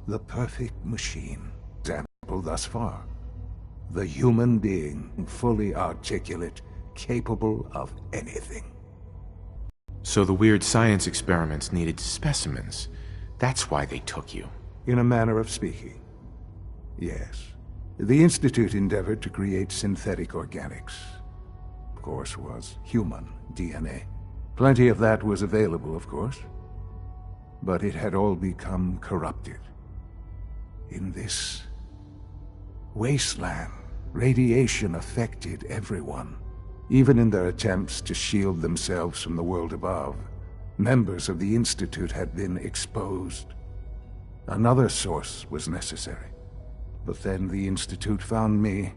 The perfect machine. Example thus far. The human being, fully articulate, capable of anything. So the weird science experiments needed specimens. That's why they took you. In a manner of speaking. Yes. The Institute endeavored to create synthetic organics. Of course, was human DNA. Plenty of that was available, of course. But it had all become corrupted. In this wasteland, radiation affected everyone. Even in their attempts to shield themselves from the world above, members of the Institute had been exposed. Another source was necessary. But then the Institute found me,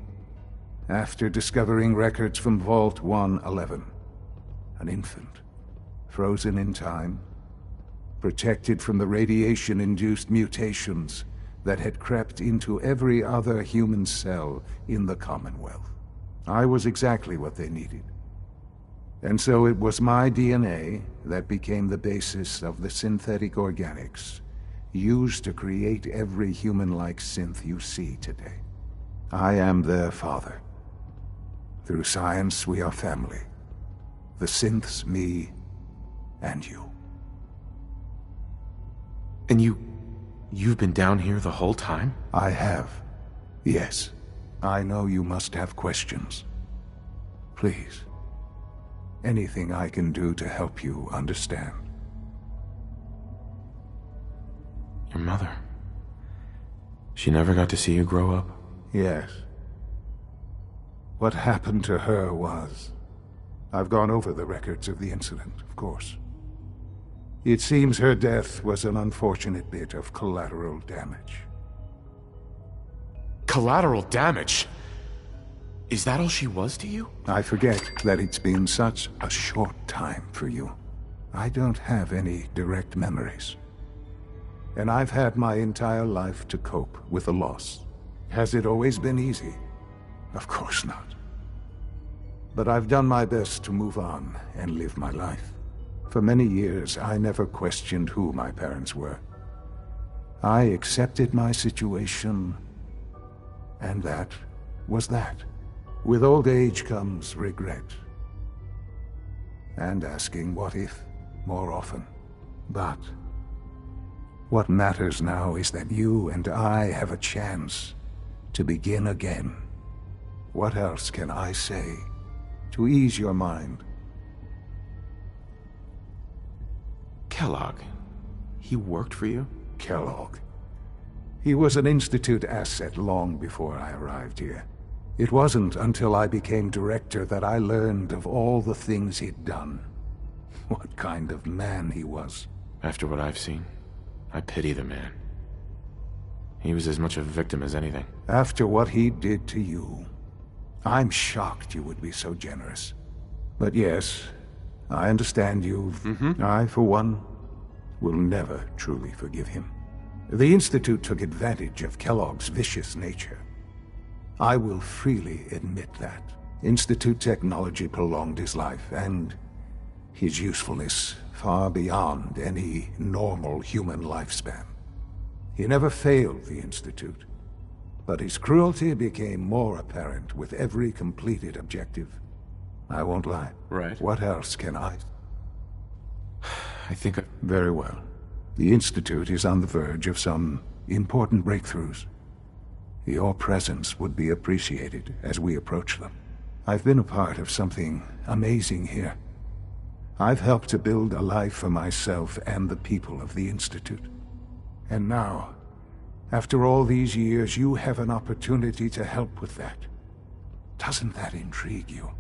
after discovering records from Vault 111. An infant, frozen in time, protected from the radiation-induced mutations that had crept into every other human cell in the Commonwealth. I was exactly what they needed. And so it was my DNA that became the basis of the synthetic organics used to create every human-like synth you see today. I am their father. Through science, we are family. The synths, me, and you. And you've been down here the whole time? I have. Yes. I know you must have questions. Please. Anything I can do to help you understand. Your mother. She never got to see you grow up? Yes. What happened to her was... I've gone over the records of the incident, of course. It seems her death was an unfortunate bit of collateral damage. Collateral damage? Is that all she was to you? I forget that it's been such a short time for you. I don't have any direct memories. And I've had my entire life to cope with the loss. Has it always been easy? Of course not. But I've done my best to move on and live my life. For many years, I never questioned who my parents were. I accepted my situation, and that was that. With old age comes regret. And asking what if more often. But what matters now is that you and I have a chance to begin again. What else can I say to ease your mind? Kellogg. He worked for you? Kellogg. He was an Institute asset long before I arrived here. It wasn't until I became director that I learned of all the things he'd done. What kind of man he was. After what I've seen, I pity the man. He was as much a victim as anything. After what he did to you, I'm shocked you would be so generous. But yes, I understand you. I, for one, will never truly forgive him. The Institute took advantage of Kellogg's vicious nature. I will freely admit that. Institute technology prolonged his life, and his usefulness far beyond any normal human lifespan. He never failed the Institute, but his cruelty became more apparent with every completed objective. I won't lie. Right. What else can I... I think Very well. The Institute is on the verge of some important breakthroughs. Your presence would be appreciated as we approach them. I've been a part of something amazing here. I've helped to build a life for myself and the people of the Institute. And now, after all these years, you have an opportunity to help with that. Doesn't that intrigue you?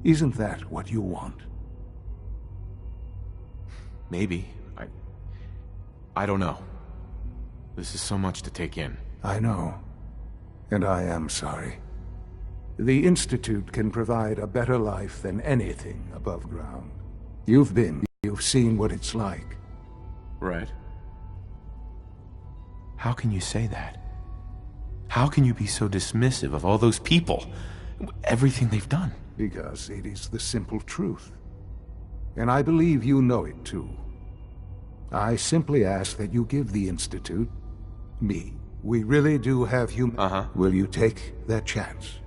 Isn't that what you want? Maybe. I don't know. This is so much to take in. I know. And I am sorry. The Institute can provide a better life than anything above ground. You've seen what it's like. Right. How can you say that? How can you be so dismissive of all those people? Everything they've done? Because it is the simple truth. And I believe you know it too. I simply ask that you give the Institute Me. We really do have human... Uh-huh. Will you take that chance?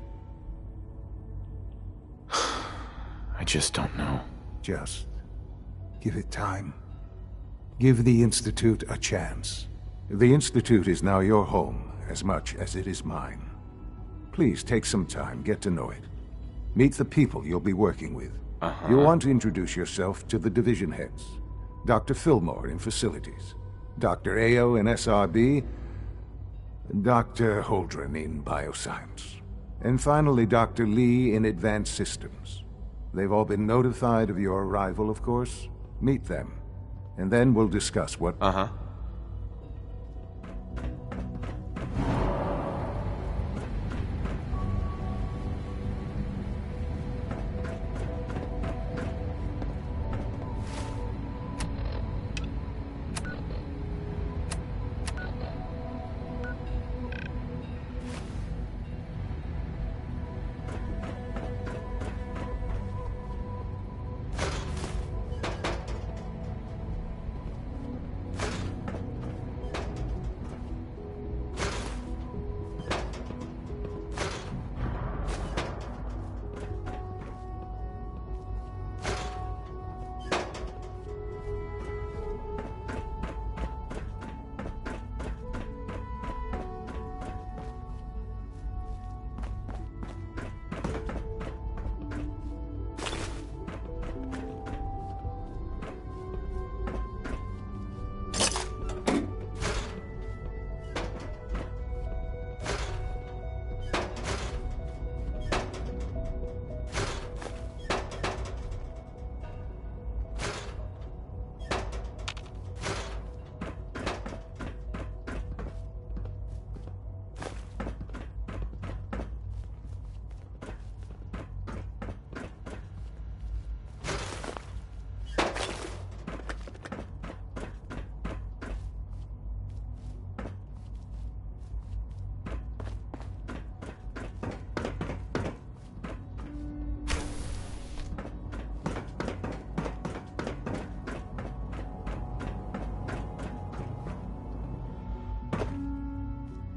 I just don't know. Just give it time. Give the Institute a chance. The Institute is now your home as much as it is mine. Please take some time, get to know it. Meet the people you'll be working with. You'll want to introduce yourself to the division heads. Dr. Fillmore in Facilities, Dr. Ayo in SRB, Dr. Holdren in Bioscience, and finally Dr. Lee in Advanced Systems. They've all been notified of your arrival, of course. Meet them, and then we'll discuss what...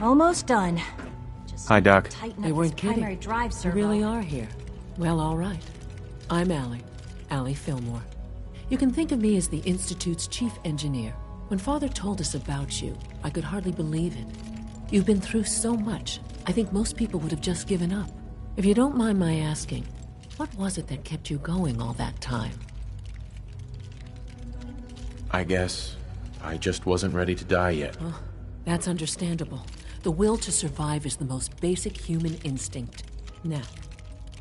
Almost done. Just Hi, Doc. tighten They up weren't this primary kidding. drive You servo. really are here. Well, all right. I'm Allie Fillmore. You can think of me as the Institute's chief engineer. When Father told us about you, I could hardly believe it. You've been through so much, I think most people would have just given up. If you don't mind my asking, what was it that kept you going all that time? I guess I just wasn't ready to die yet. Oh, that's understandable. The will to survive is the most basic human instinct. Now,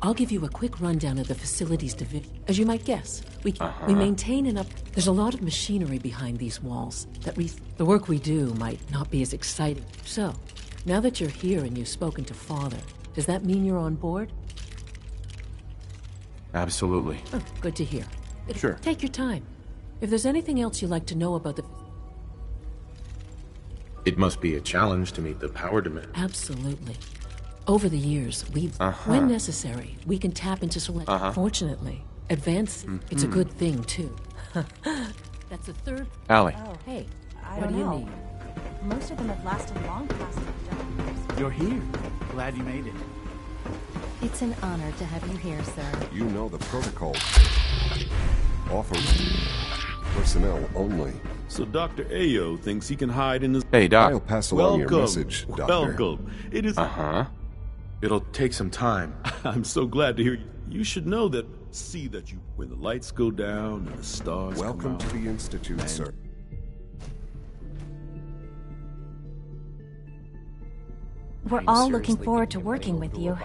I'll give you a quick rundown of the facilities division. As you might guess, we maintain an up... There's a lot of machinery behind these walls that the work we do might not be as exciting. So, now that you're here and you've spoken to Father, does that mean you're on board? Absolutely. Oh, good to hear. Sure. Take your time. If there's anything else you'd like to know about the... It must be a challenge to meet the power demand. Absolutely. Over the years, when necessary, we can tap into select... Fortunately, advance... It's a good thing, too. That's the third... Allie. Oh, Hey, I what don't do you know. need? Most of them have lasted long past the jump. You're here. Glad you made it. It's an honor to have you here, sir. You know the protocol. Offers personnel only. So Dr. Ayo thinks he can hide in his... Hey, Doc. I'll pass along your Welcome. message, Doctor. Welcome. It is... It'll take some time. I'm so glad to hear you. You should know that... See that you... When the lights go down and the stars Welcome come out... to the Institute, sir. We're all looking forward to working with you.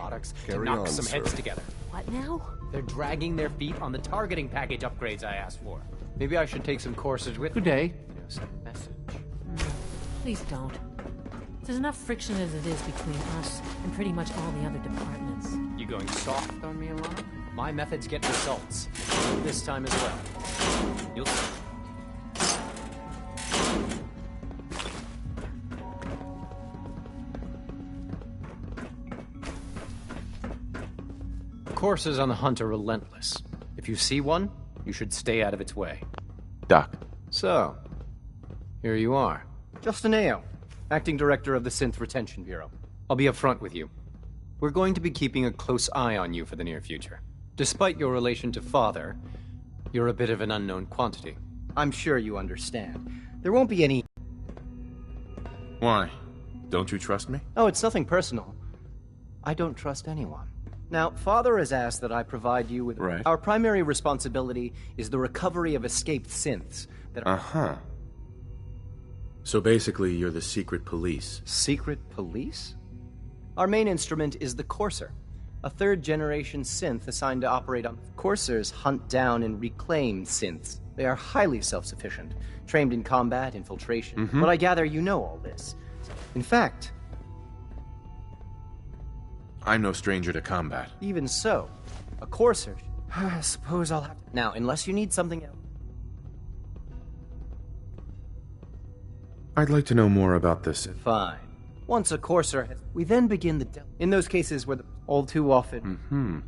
Carry knock on, some sir. heads together. What now? They're dragging their feet on the targeting package upgrades I asked for. Maybe I should take some courses with Good day. You know, send a message. Please don't. There's enough friction as it is between us and pretty much all the other departments. You going soft on me, Alana? My methods get results. This time as well. You'll see. Courses on the hunt are relentless. If you see one, you should stay out of its way. Doc. So, here you are. Justin Ayo, Acting Director of the Synth Retention Bureau. I'll be upfront with you. We're going to be keeping a close eye on you for the near future. Despite your relation to Father, you're a bit of an unknown quantity. I'm sure you understand. There won't be any... Why? Don't you trust me? Oh, it's nothing personal. I don't trust anyone. Now, Father has asked that I provide you with... Right. Our primary responsibility is the recovery of escaped synths that are... Uh-huh. So basically, you're the secret police. Secret police? Our main instrument is the Courser, a third-generation synth assigned to operate on... Coursers hunt down and reclaim synths. They are highly self-sufficient, trained in combat, infiltration. But I gather you know all this. In fact... I'm no stranger to combat. Even so, a Courser... I suppose I'll have... Now, unless you need something else... I'd like to know more about this. Fine. Once a Courser has... We then begin the... In those cases where the... All too often...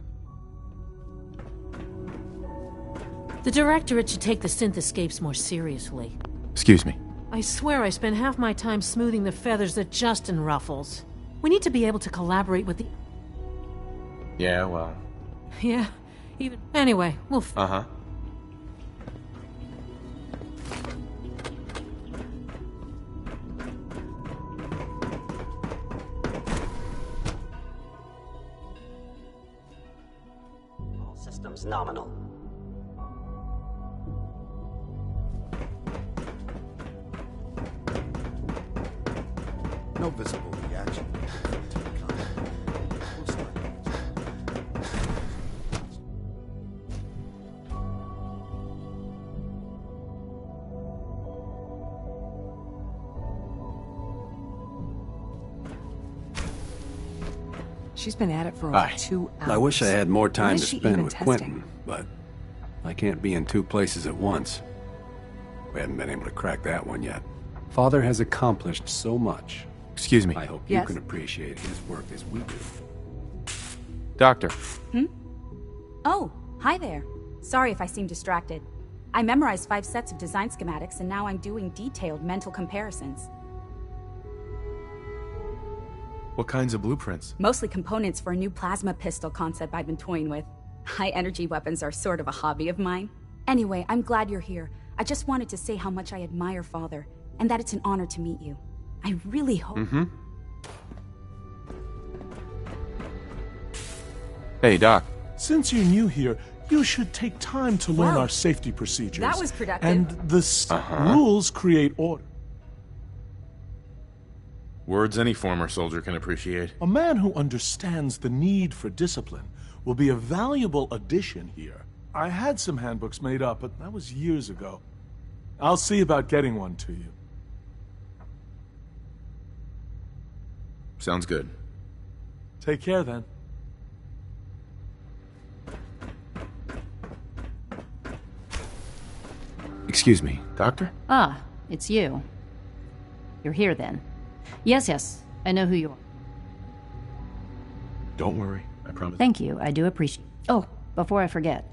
The Directorate should take the synth escapes more seriously. Excuse me. I swear I spend half my time smoothing the feathers that Justin ruffles. We need to be able to collaborate with the... Yeah, well... Yeah, even... Anyway, we'll... Uh-huh. All systems nominal. No visible reaction. We'll start. She's been at it for over 2 hours. I wish I had more time When to is she spend even with testing? Quentin, but I can't be in 2 places at once. We haven't been able to crack that one yet. Father has accomplished so much. Excuse me. I hope Yes? you can appreciate his work as we do. Doctor. Oh, hi there. Sorry if I seem distracted. I memorized 5 sets of design schematics and now I'm doing detailed mental comparisons. What kinds of blueprints? Mostly components for a new plasma pistol concept I've been toying with. High energy weapons are sort of a hobby of mine. Anyway, I'm glad you're here. I just wanted to say how much I admire Father, and that it's an honor to meet you. I really hope... Hey, Doc. Since you're new here, you should take time to learn Wow. our safety procedures. That was productive. And the rules create order. Words any former soldier can appreciate. A man who understands the need for discipline will be a valuable addition here. I had some handbooks made up, but that was years ago. I'll see about getting one to you. Sounds good. Take care, then. Excuse me, Doctor? Ah, it's you. You're here then. Yes, I know who you are. Don't worry, I promise. Thank you, I do appreciate... Oh, before I forget.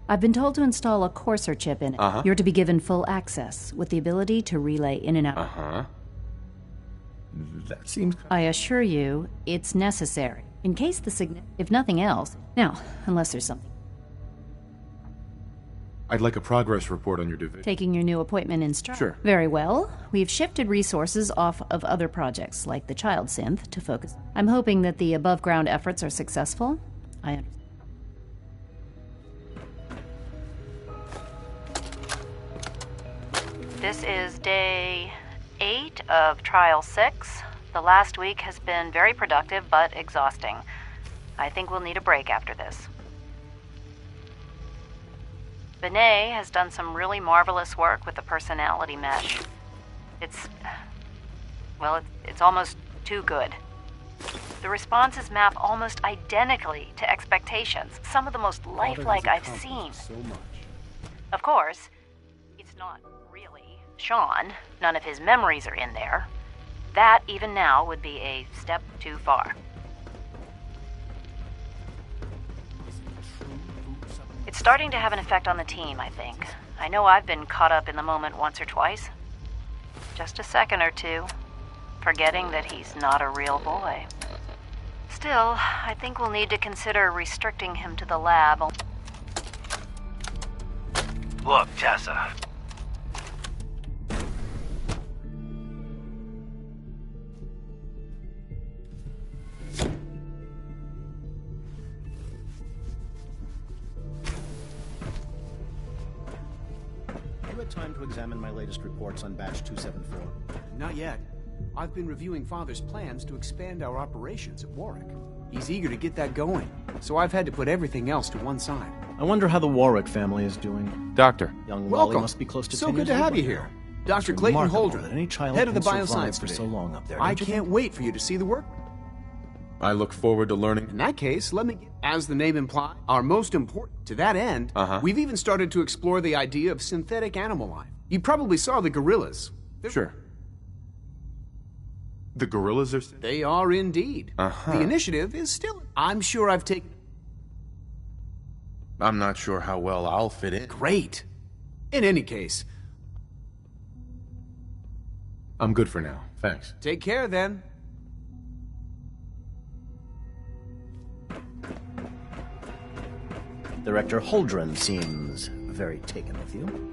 I've been told to install a Courser chip in it. You're to be given full access, with the ability to relay in and out. That seems... I assure you, it's necessary. In case if nothing else. Now, unless there's something. I'd like a progress report on your division. Taking your new appointment in stride. Sure. Very well. We've shifted resources off of other projects, like the child synth, to focus. I'm hoping that the above-ground efforts are successful. I understand. This is day 8 of Trial 6. The last week has been very productive, but exhausting. I think we'll need a break after this. Benet has done some really marvelous work with the personality mesh. It's almost too good. The responses map almost identically to expectations, some of the most lifelike I've seen. So much. Of course, it's not really Sean. None of his memories are in there. That, even now, would be a step too far. It's starting to have an effect on the team, I think. I know I've been caught up in the moment once or twice. Just a second or two. forgetting that he's not a real boy. Still, I think we'll need to consider restricting him to the lab. Look, Tessa. You had time to examine my latest reports on Batch 274? Not yet. I've been reviewing Father's plans to expand our operations at Warwick. He's eager to get that going, so I've had to put everything else to one side. I wonder how the Warwick family is doing. Doctor. Young Welcome. Wally must be close to So 10 good years to old have you by here. now. Dr. It's Clayton remarkable Holdren, that any child head of the can survive bioscience for so division. long up there. I don't you can't think? wait for you to see the work. I look forward to learning. In that case, let me, as the name implies, our most important. To that end, we've even started to explore the idea of synthetic animal life. You probably saw the gorillas. Sure. The gorillas are... They are indeed. The initiative is still... I'm sure I've taken... I'm not sure how well I'll fit in. Great. In any case... I'm good for now. Thanks. Take care, then. Director Holdren seems very taken with you.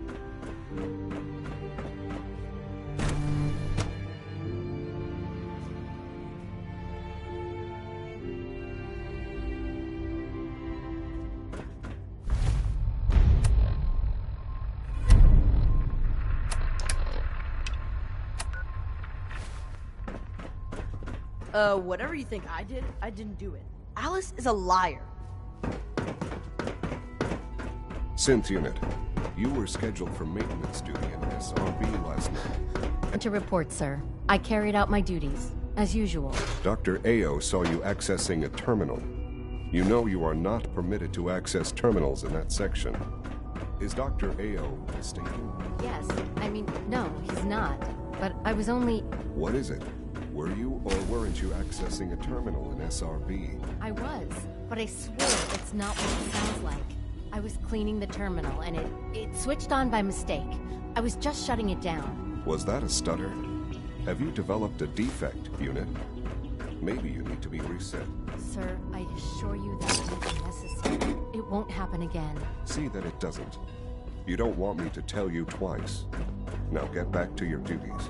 Whatever you think I did, I didn't do it. Alice is a liar. Synth Unit, you were scheduled for maintenance duty in SRB last night. To report, sir. I carried out my duties, as usual. Dr. Ayo saw you accessing a terminal. You know you are not permitted to access terminals in that section. Is Dr. Ayo mistaken? Yes. I mean, no, he's not. But I was only... What is it? Were you or weren't you accessing a terminal in SRB? I was, but I swear it's not what it sounds like. I was cleaning the terminal, and it switched on by mistake. I was just shutting it down. Was that a stutter? Have you developed a defect, Unit? Maybe you need to be reset. Sir, I assure you that won't be necessary. It won't happen again. See that it doesn't. You don't want me to tell you twice. Now get back to your duties.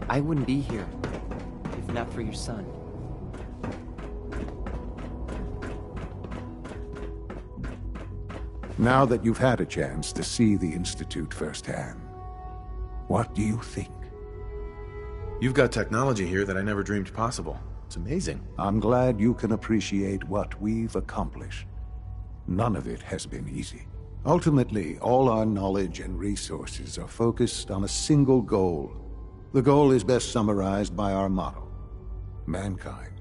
I wouldn't be here if not for your son. Now that you've had a chance to see the Institute firsthand, what do you think? You've got technology here that I never dreamed possible. It's amazing. I'm glad you can appreciate what we've accomplished. None of it has been easy. Ultimately, all our knowledge and resources are focused on a single goal. The goal is best summarized by our motto: mankind,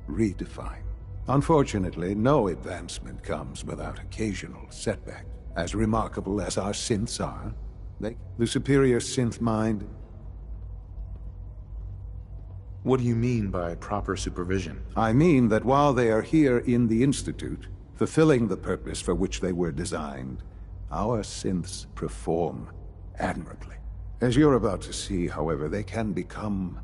redefined. Unfortunately, no advancement comes without occasional setback. As remarkable as our synths are, the superior synth mind... What do you mean by proper supervision? I mean that while they are here in the Institute, fulfilling the purpose for which they were designed, our synths perform admirably. As you're about to see, however, they can become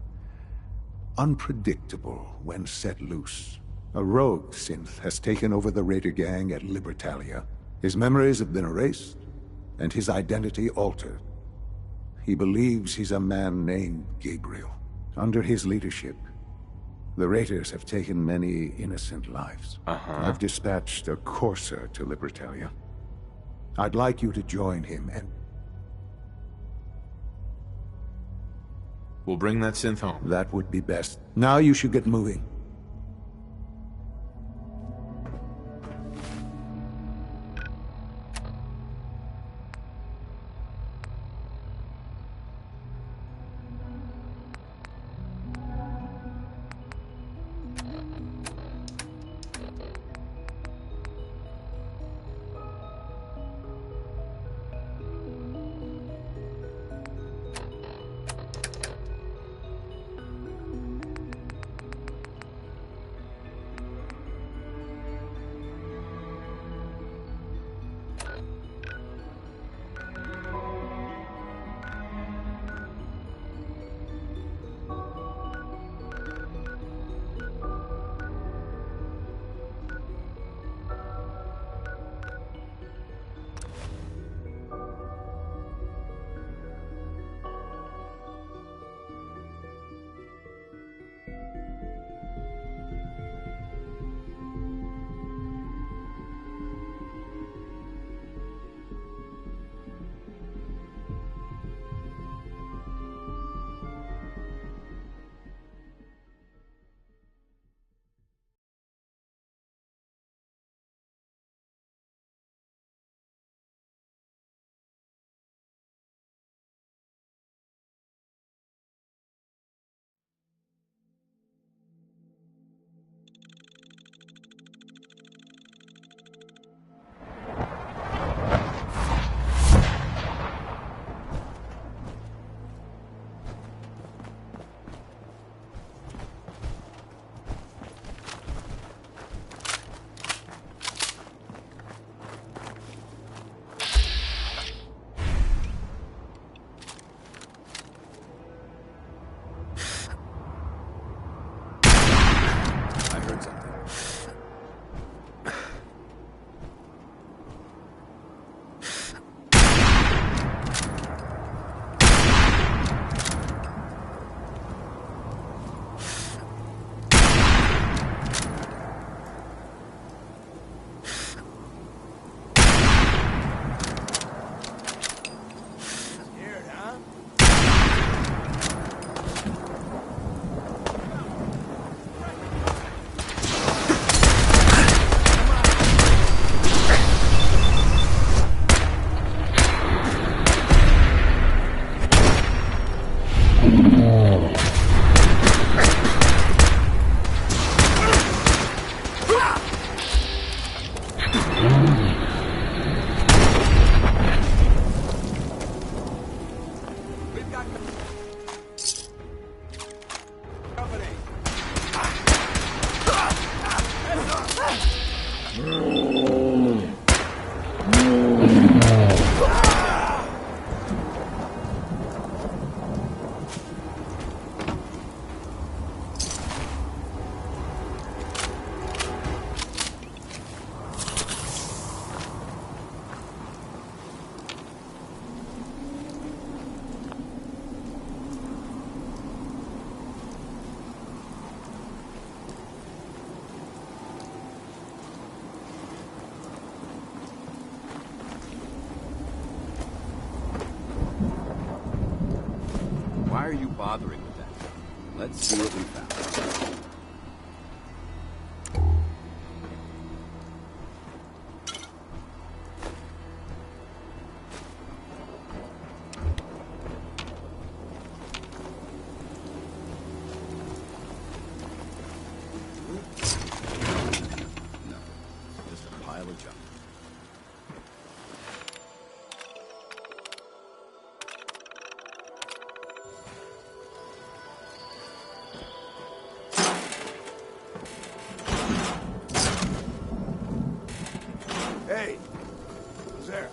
unpredictable when set loose. A rogue synth has taken over the Raider gang at Libertalia. His memories have been erased, and his identity altered. He believes he's a man named Gabriel. Under his leadership, the Raiders have taken many innocent lives. I've dispatched a Courser to Libertalia. I'd like you to join him and... We'll bring that synth home. That would be best. Now you should get moving. bothering with that. Let's see what we found. Hey, who's there?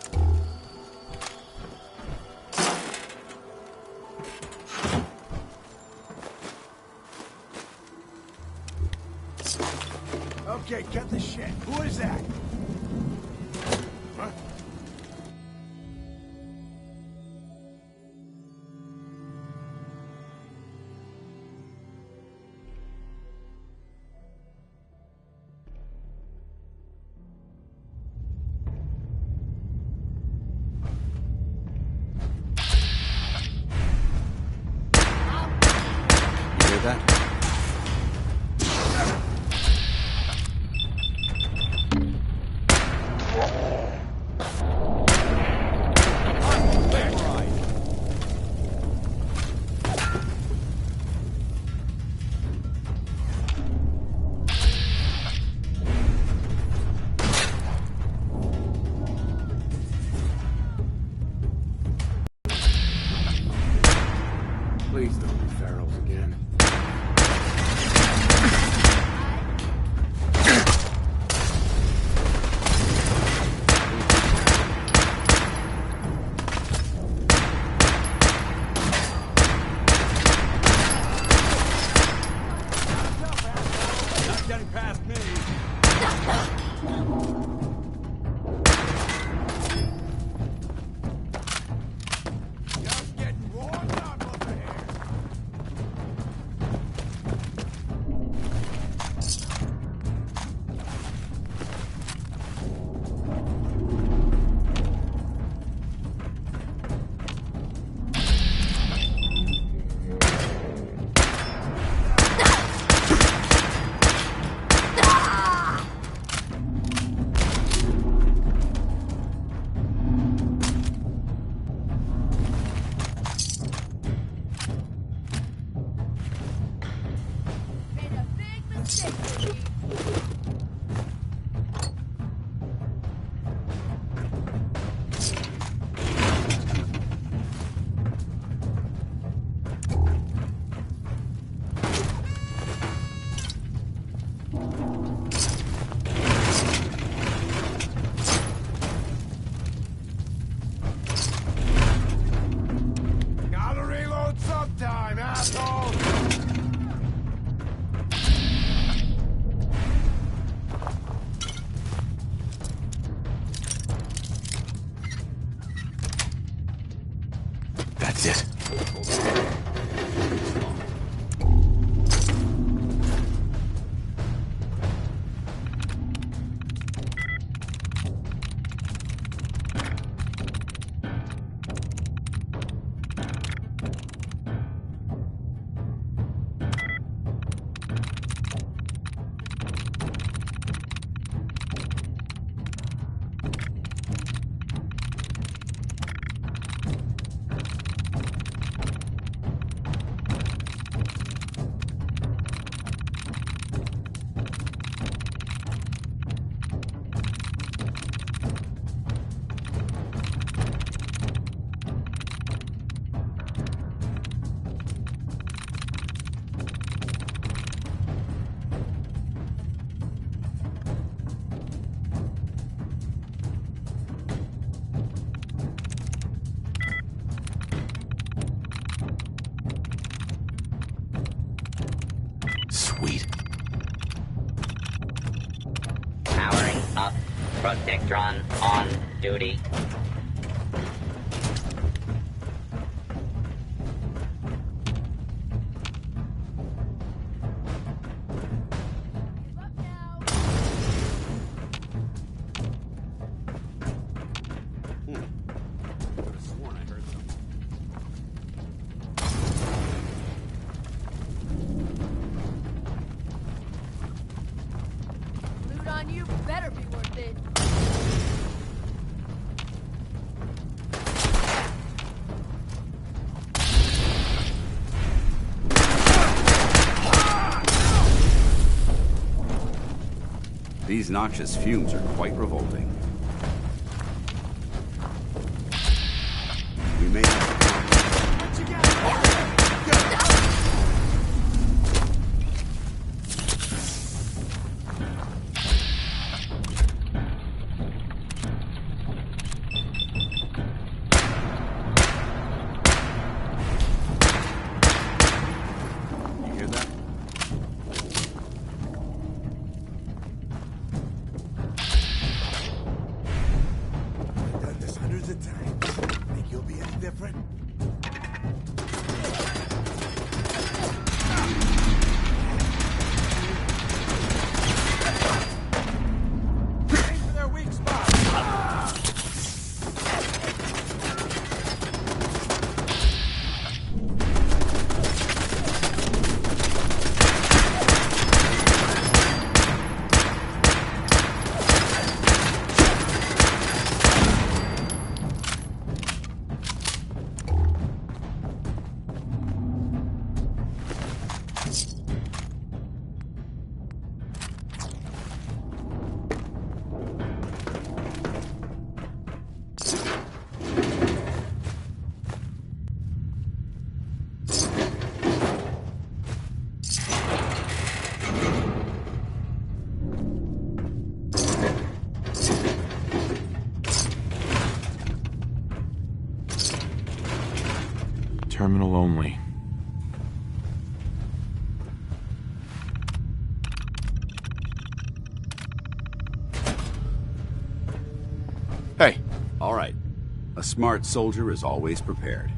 Okay, cut the shit. Who is that? Huh? You hear that? Please don't be ferals again. Not getting past me. Just getting warmed up over here. Gotta reload sometime, asshole! That's it. Sweet. Powering up. Protectron on duty. Could have sworn I heard something. These noxious fumes are quite revolting. We may have to... Terminal only. Hey. All right. A smart soldier is always prepared.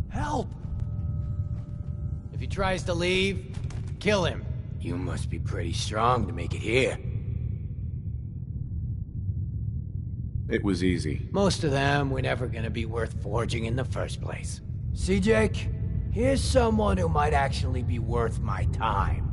Help! If he tries to leave, kill him. You must be pretty strong to make it here. It was easy. Most of them were never gonna be worth forging in the first place. See, Jake? Here's someone who might actually be worth my time.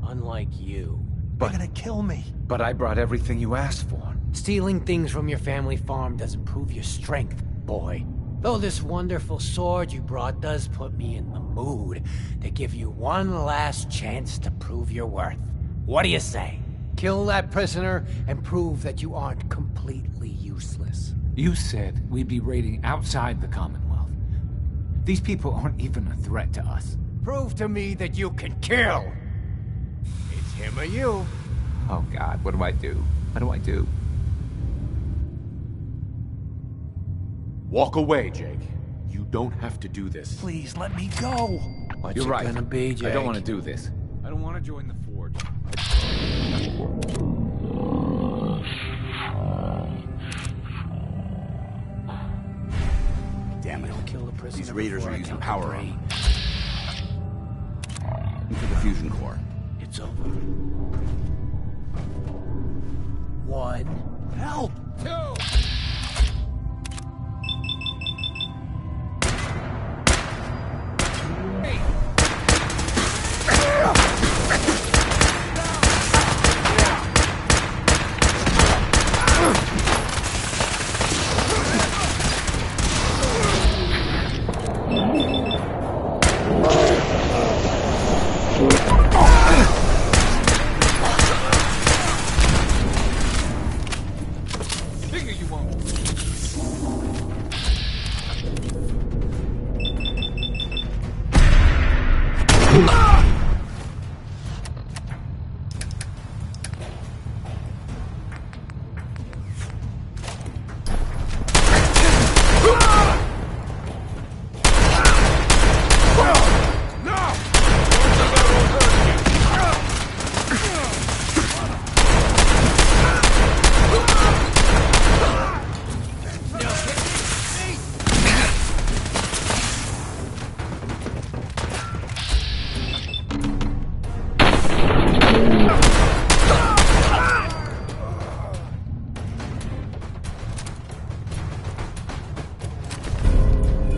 Unlike you. They're gonna kill me. But I brought everything you asked for. Stealing things from your family farm doesn't prove your strength, boy. Though this wonderful sword you brought does put me in the mood to give you one last chance to prove your worth. What do you say? Kill that prisoner and prove that you aren't completely useless. You said we'd be raiding outside the Commonwealth. These people aren't even a threat to us. Prove to me that you can kill. It's him or you. Oh God, what do I do? What do I do? Walk away, Jake. You don't have to do this. Please, let me go. What's You're it right. gonna be, Jake? I don't want to do this. I don't want to join the Forge. Damn it. Kill the prisoner. These raiders before are I using count power to three. into the fusion core. It's over. 1. Help! 2. Figure you won't.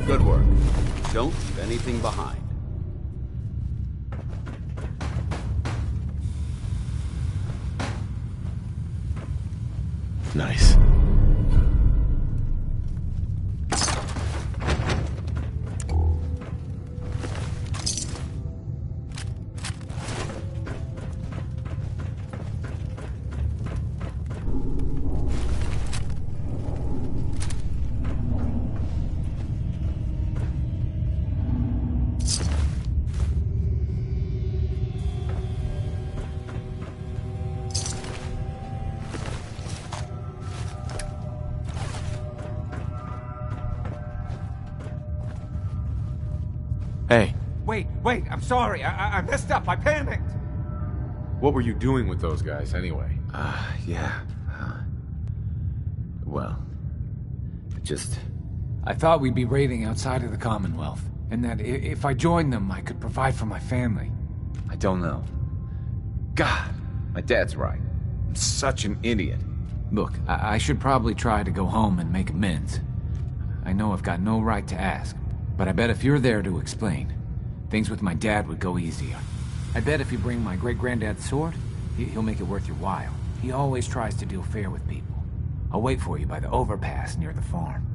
Good work. Don't leave anything behind. Nice. Hey, Wait, I'm sorry. I messed up. I panicked. what were you doing with those guys anyway? Yeah. Well, I thought we'd be raiding outside of the Commonwealth, and that if I joined them, I could provide for my family. I don't know. God, my dad's right. I'm such an idiot. Look, I should probably try to go home and make amends. I know I've got no right to ask, but I bet if you're there to explain, things with my dad would go easier. I bet if you bring my great-granddad's sword, he'll make it worth your while. He always tries to deal fair with people. I'll wait for you by the overpass near the farm.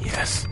Yes.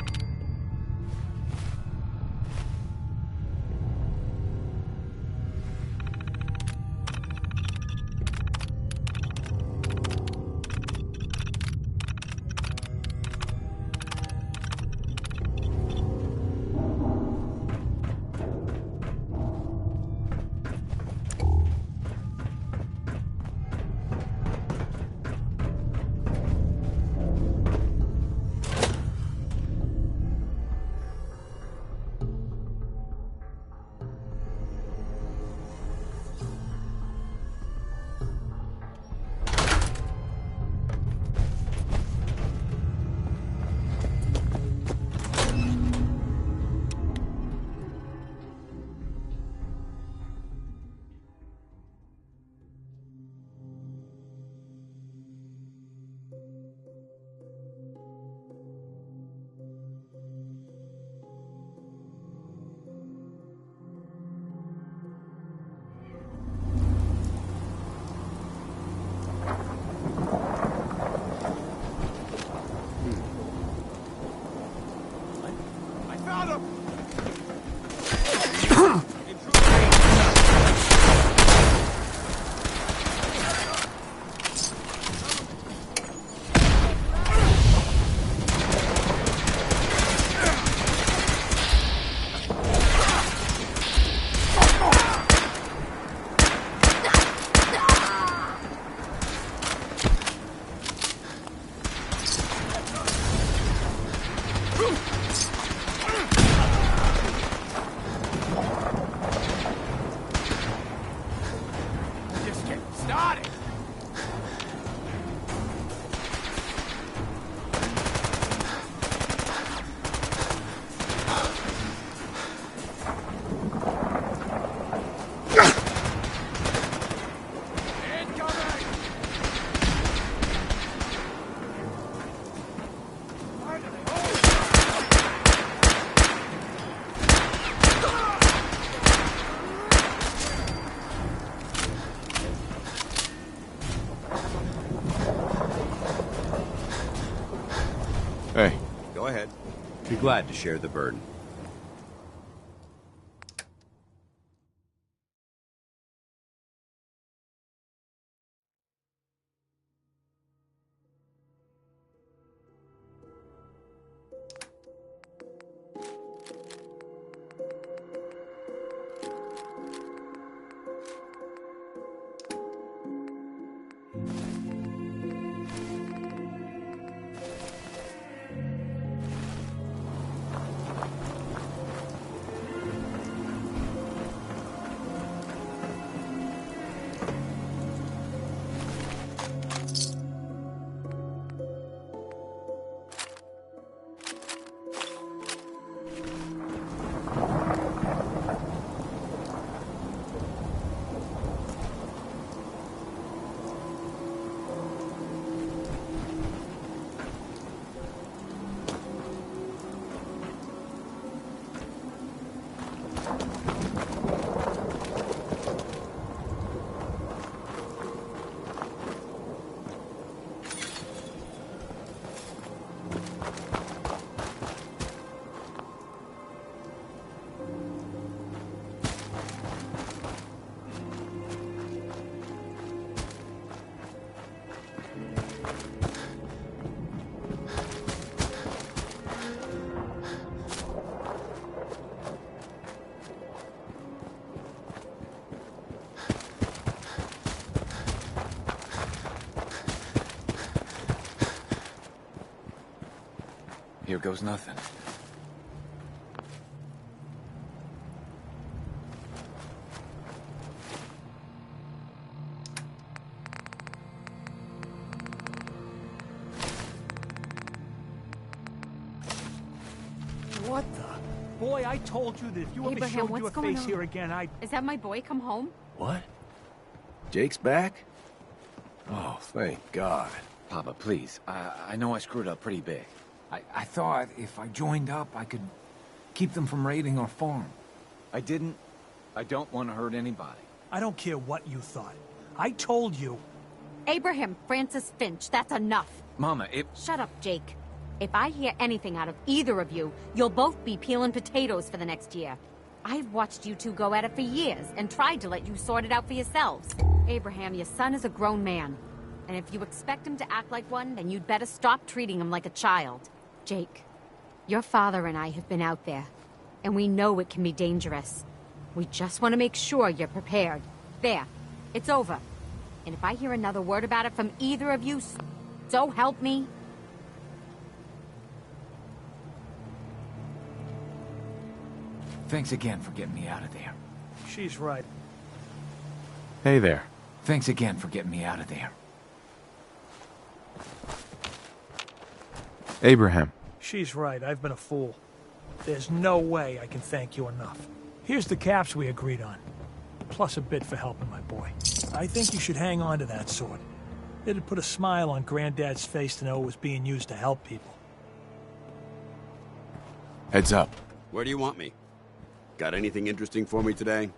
Got it! Hey. Go ahead. Be glad to share the burden. Here goes nothing. What the? Boy, I told you that if you ever Abraham, showed what's your going face on? here again, I'd... Is that my boy come home? What? Jake's back? Oh, thank God. Papa, please. I know I screwed up pretty big. I thought if I joined up, I could keep them from raiding our farm. I didn't. I don't want to hurt anybody. I don't care what you thought. I told you. Abraham Francis Finch, that's enough. Mama, Shut up, Jake. If I hear anything out of either of you, you'll both be peeling potatoes for the next year. I've watched you two go at it for years and tried to let you sort it out for yourselves. Abraham, your son is a grown man. And if you expect him to act like one, then you'd better stop treating him like a child. Jake, your father and I have been out there, and we know it can be dangerous. We just want to make sure you're prepared. There, it's over. And if I hear another word about it from either of you, so help me. Thanks again for getting me out of there. She's right. Hey there. Thanks again for getting me out of there. Abraham. She's right. I've been a fool. There's no way I can thank you enough. Here's the caps we agreed on. Plus a bit for helping my boy. I think you should hang on to that sword. It'd put a smile on Granddad's face to know it was being used to help people. Heads up. Where do you want me? Got anything interesting for me today?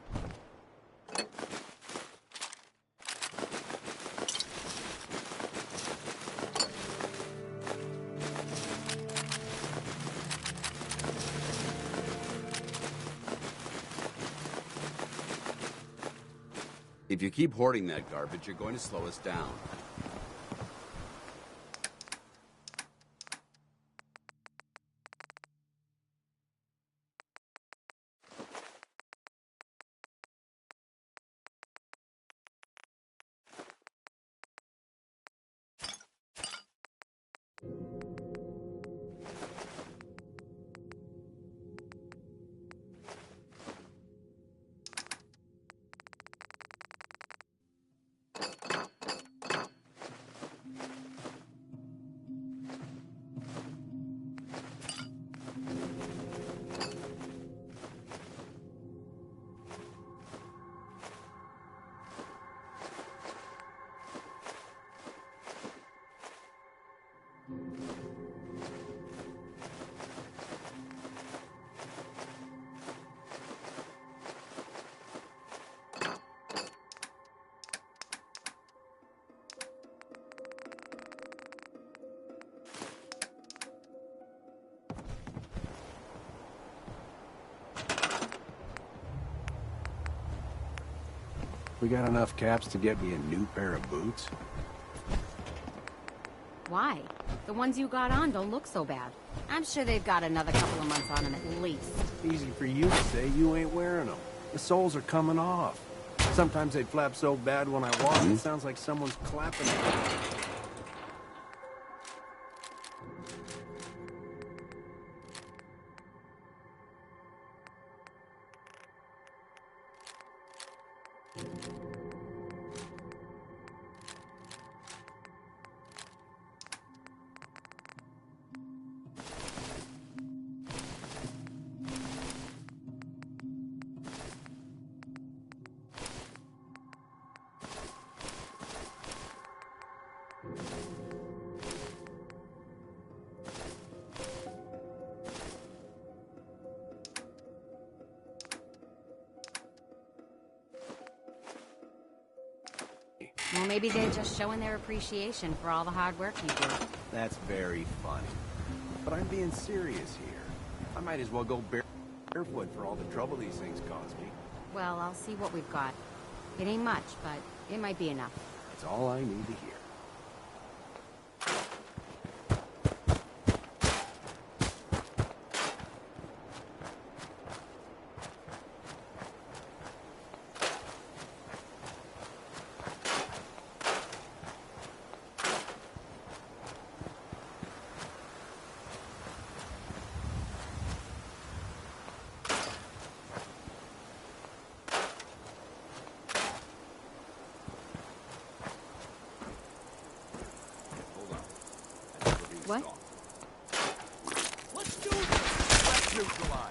If you keep hoarding that garbage, you're going to slow us down. We got enough caps to get me a new pair of boots? Why? The ones you got on don't look so bad. I'm sure they've got another couple of months on them at least. Easy for you to say, you ain't wearing them. The soles are coming off. Sometimes they flap so bad when I walk, it sounds like someone's clapping at me. Well, maybe they're just showing their appreciation for all the hard work you do. That's very funny. But I'm being serious here. I might as well go barefoot for all the trouble these things cause me. Well, I'll see what we've got. It ain't much, but it might be enough. That's all I need to hear. What? Let's do this! Let's neutralize!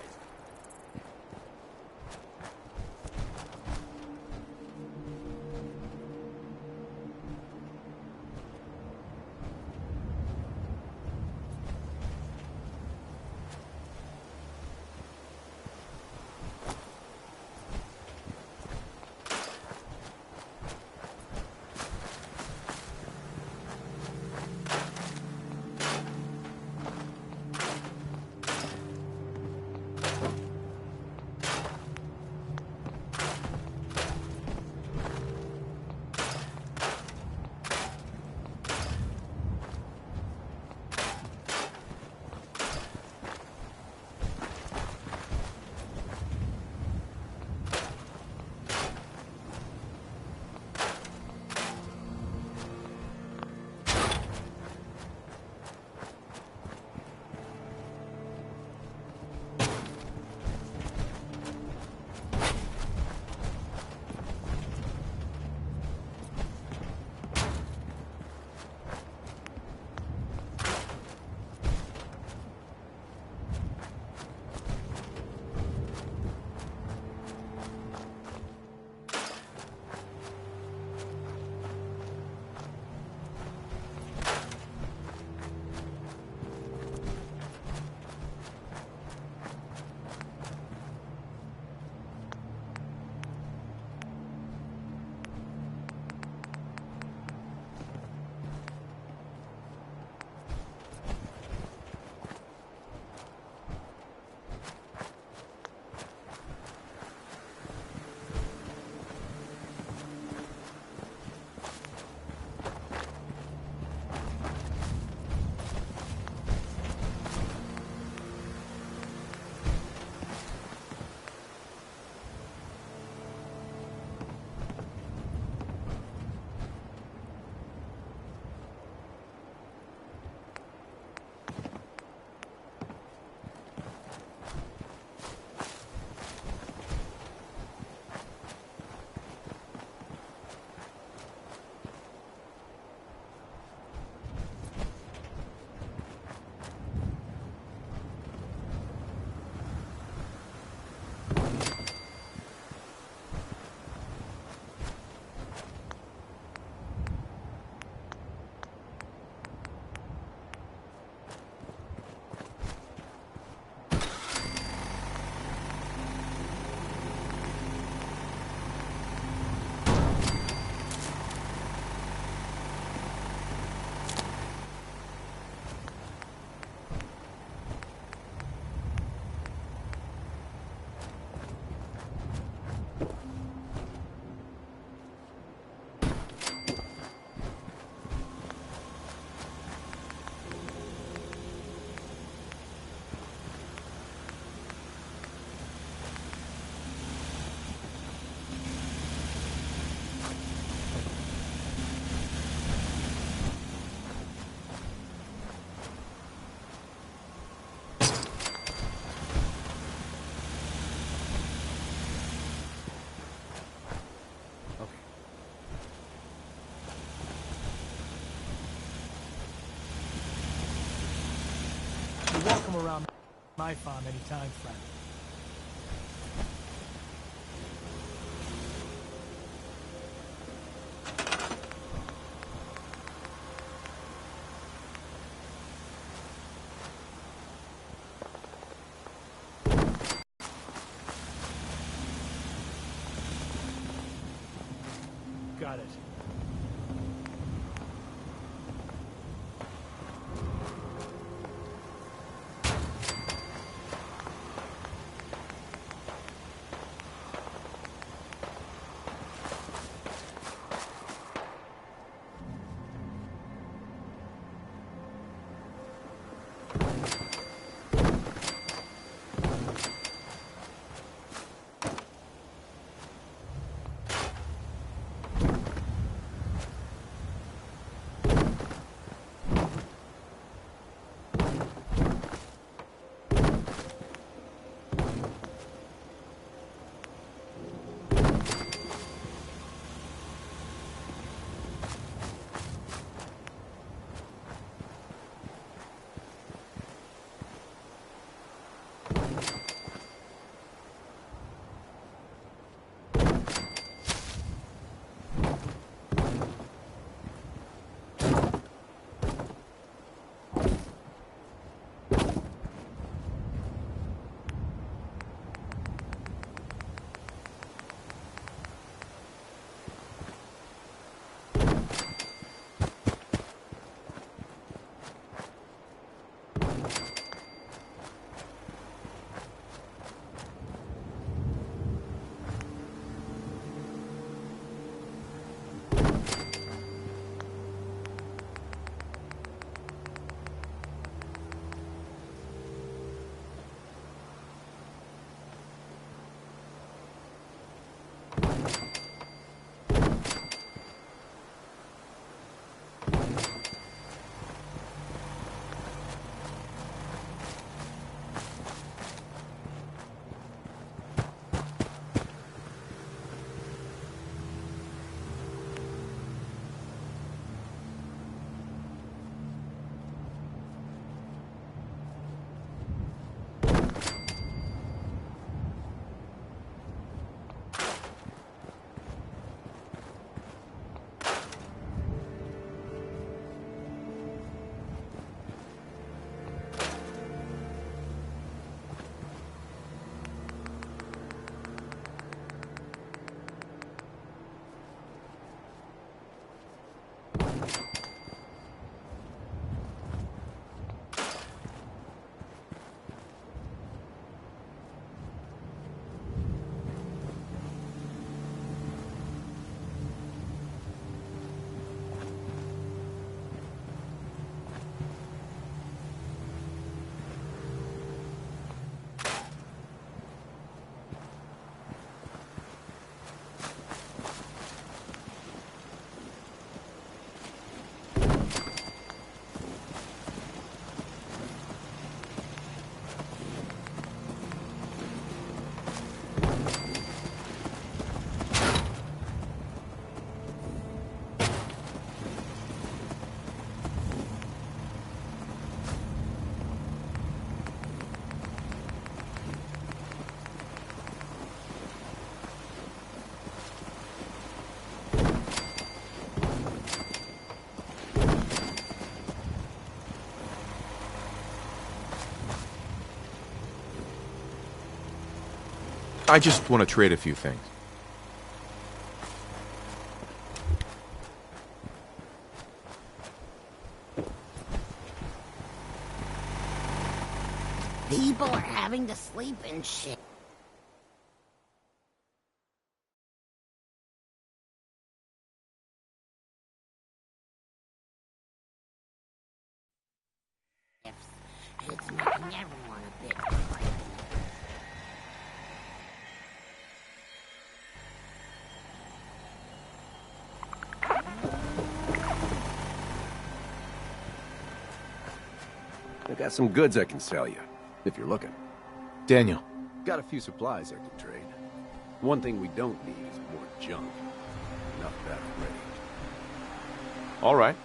Come around my farm anytime, friend. Got it. I just want to trade a few things. People are having to sleep in shit. It's making everyone a bit frightened. I got some goods I can sell you, if you're looking. Daniel. Got a few supplies I can trade. One thing we don't need is more junk. Enough of that already. All right.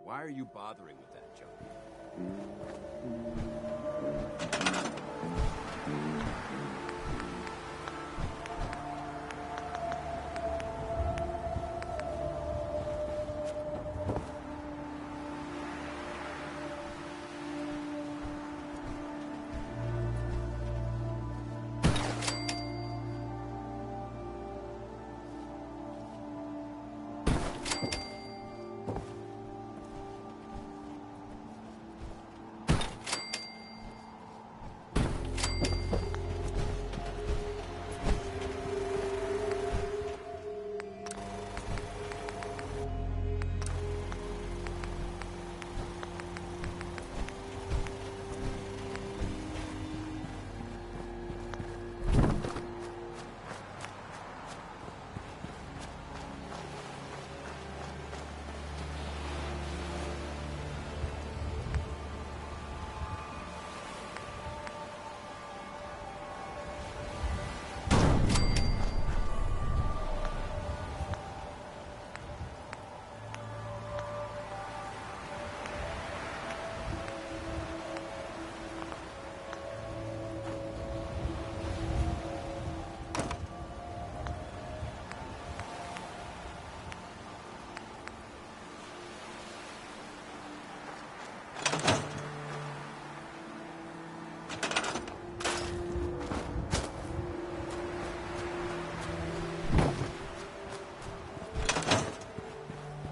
Why are you bothering with that junk?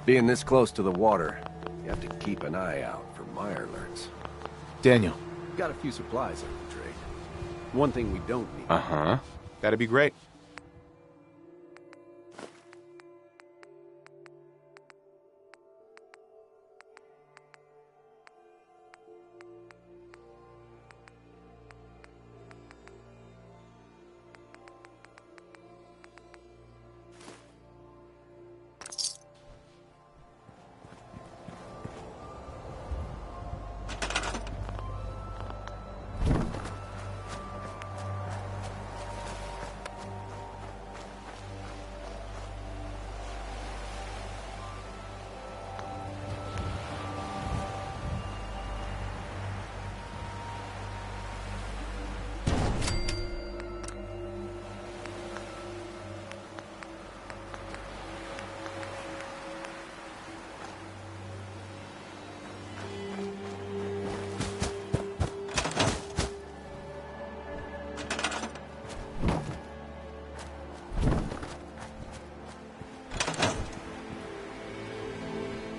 Being this close to the water, you have to keep an eye out for Mirelurks. Daniel. Got a few supplies I can trade. One thing we don't need. Uh-huh. That'd be great.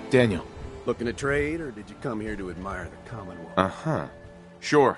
Daniel. Looking to trade, or did you come here to admire the Commonwealth? Uh-huh. Sure.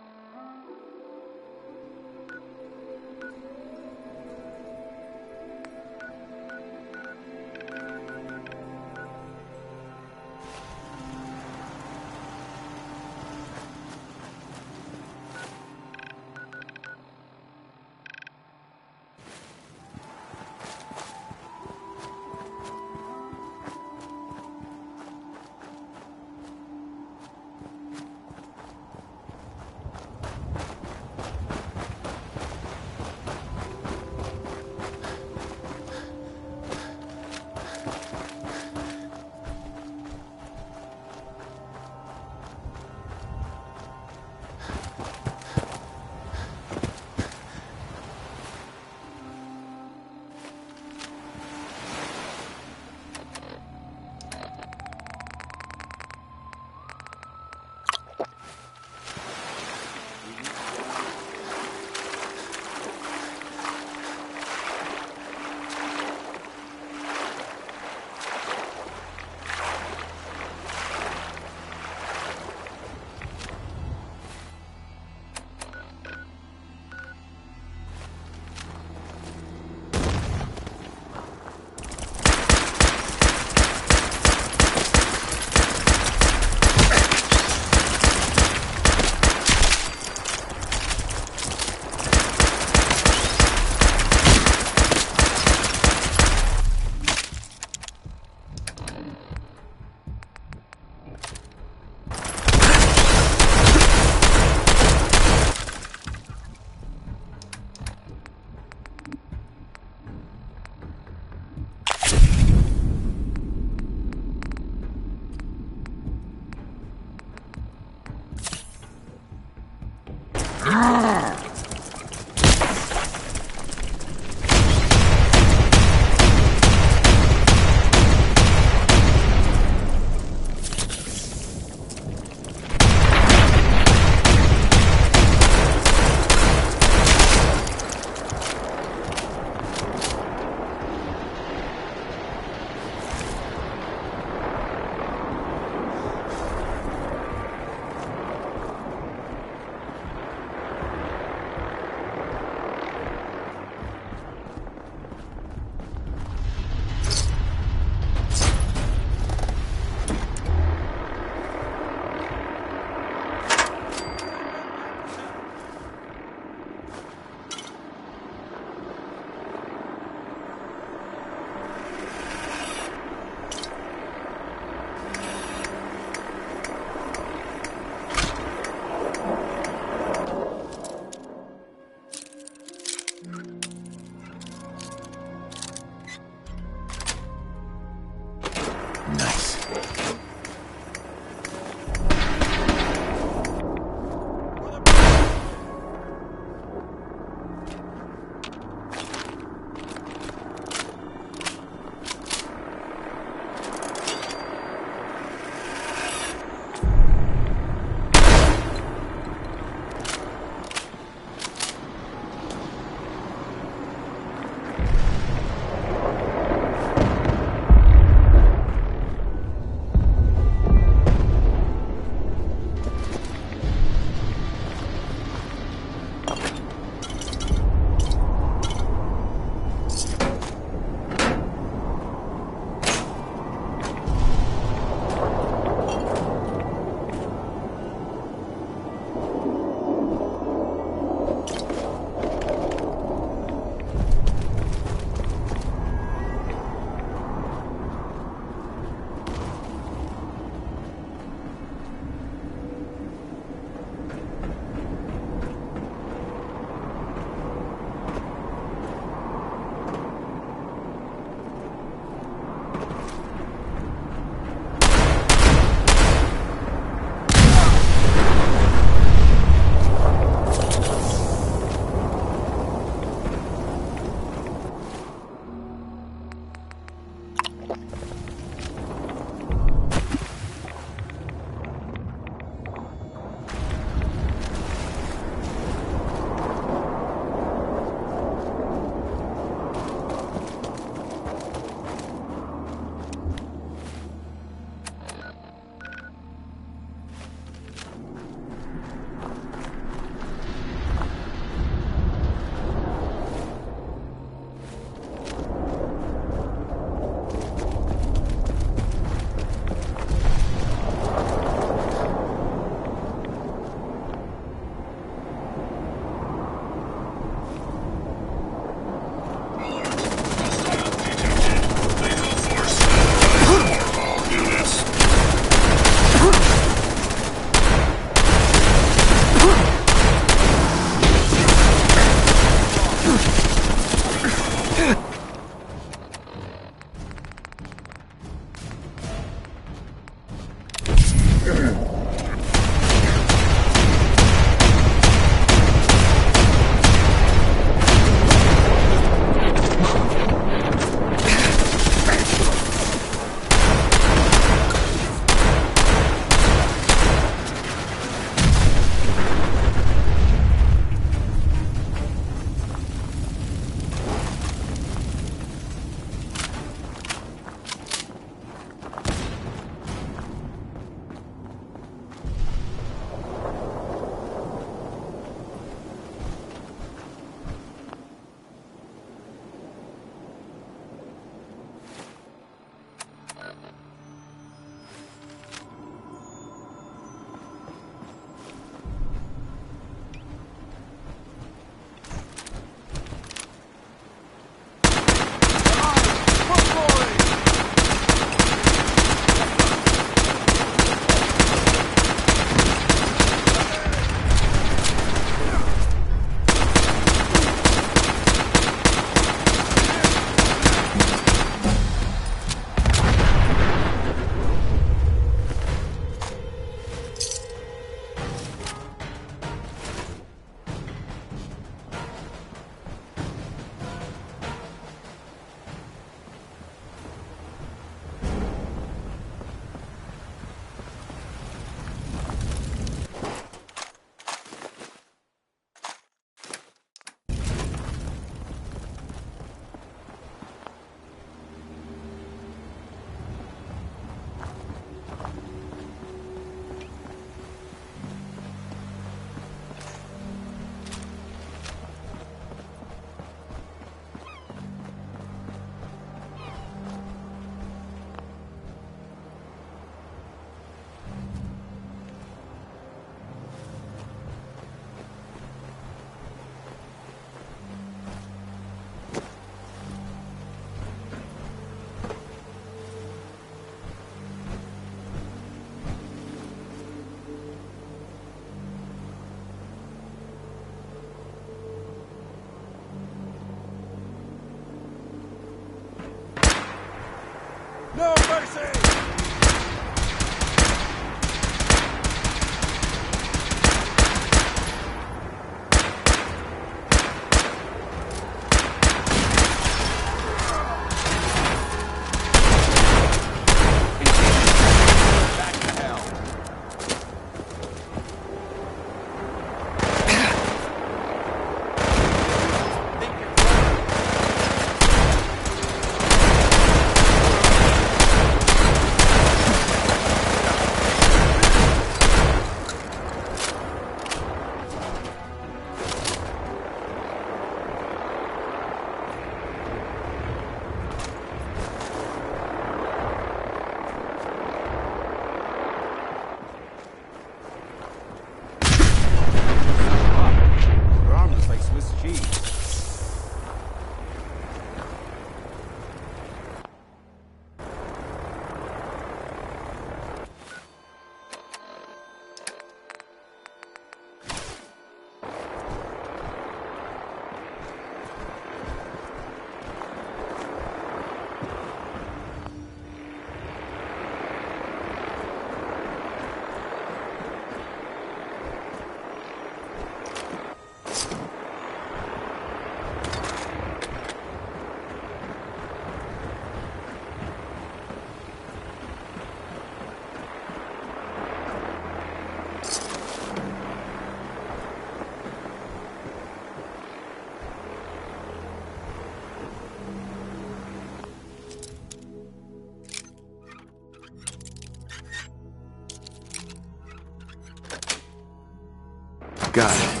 Got it.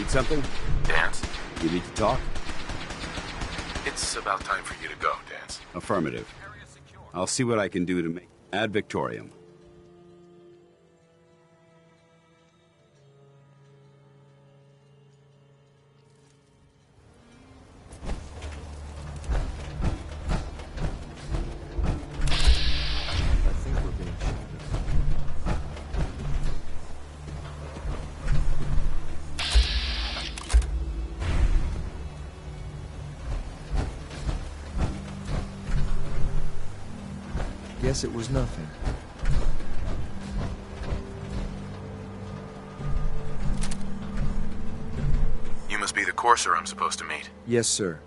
Something? Dance? You need to talk? It's about time for you to go, Dance. Affirmative. I'll see what I can do to make ad Victorium. Guess it was nothing. You must be the courser I'm supposed to meet. Yes, sir.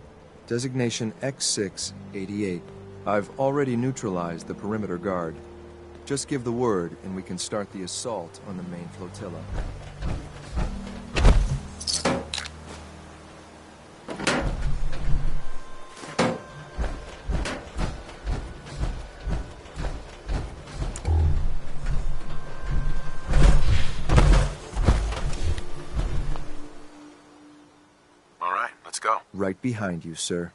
Designation X688. I've already neutralized the perimeter guard. Just give the word, and we can start the assault on the main flotilla. Right behind you, sir.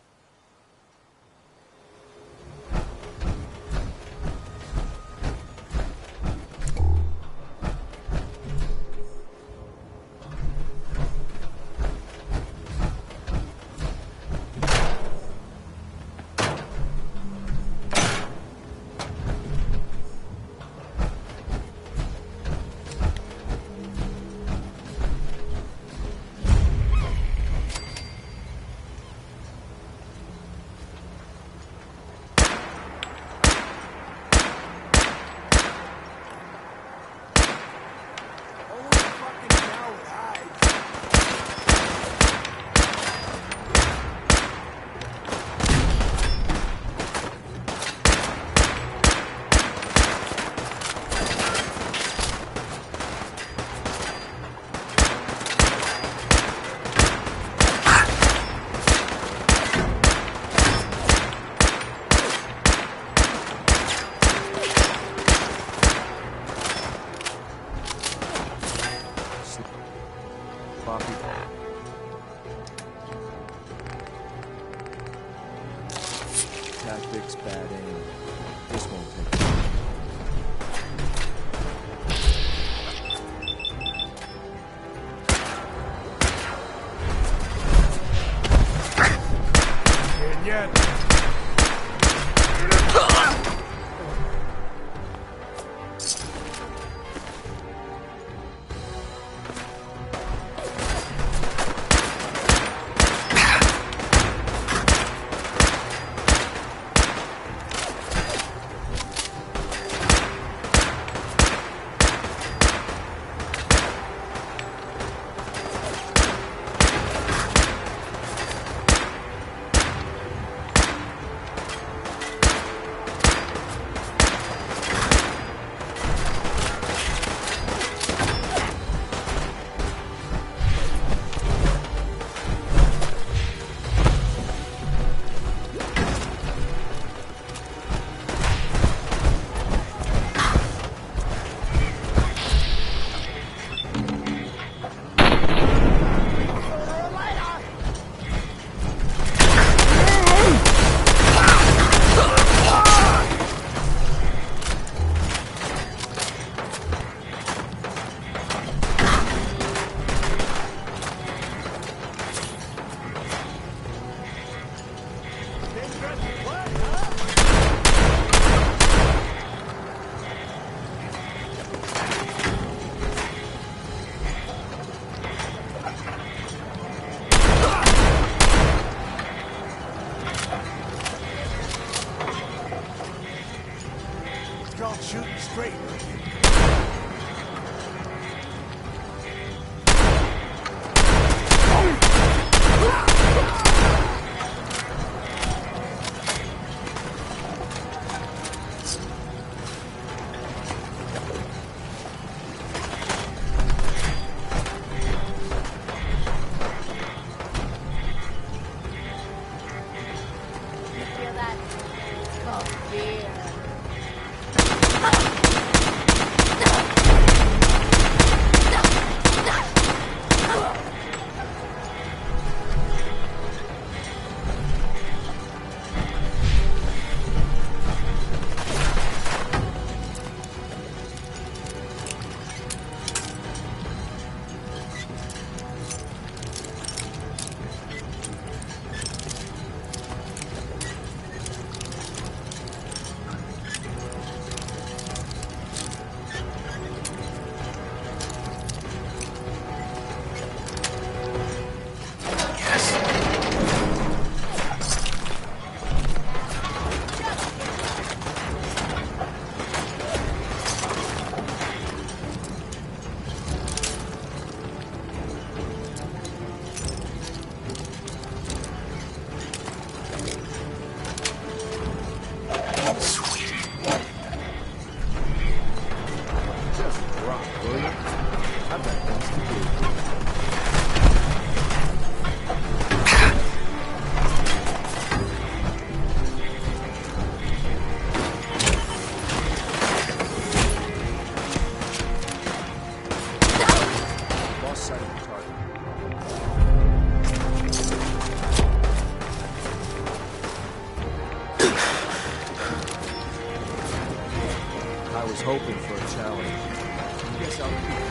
tactics, bad aim. This won't take long. Shooting straight. Feel that? Oh, yeah. hoping for a challenge. Guess I'll...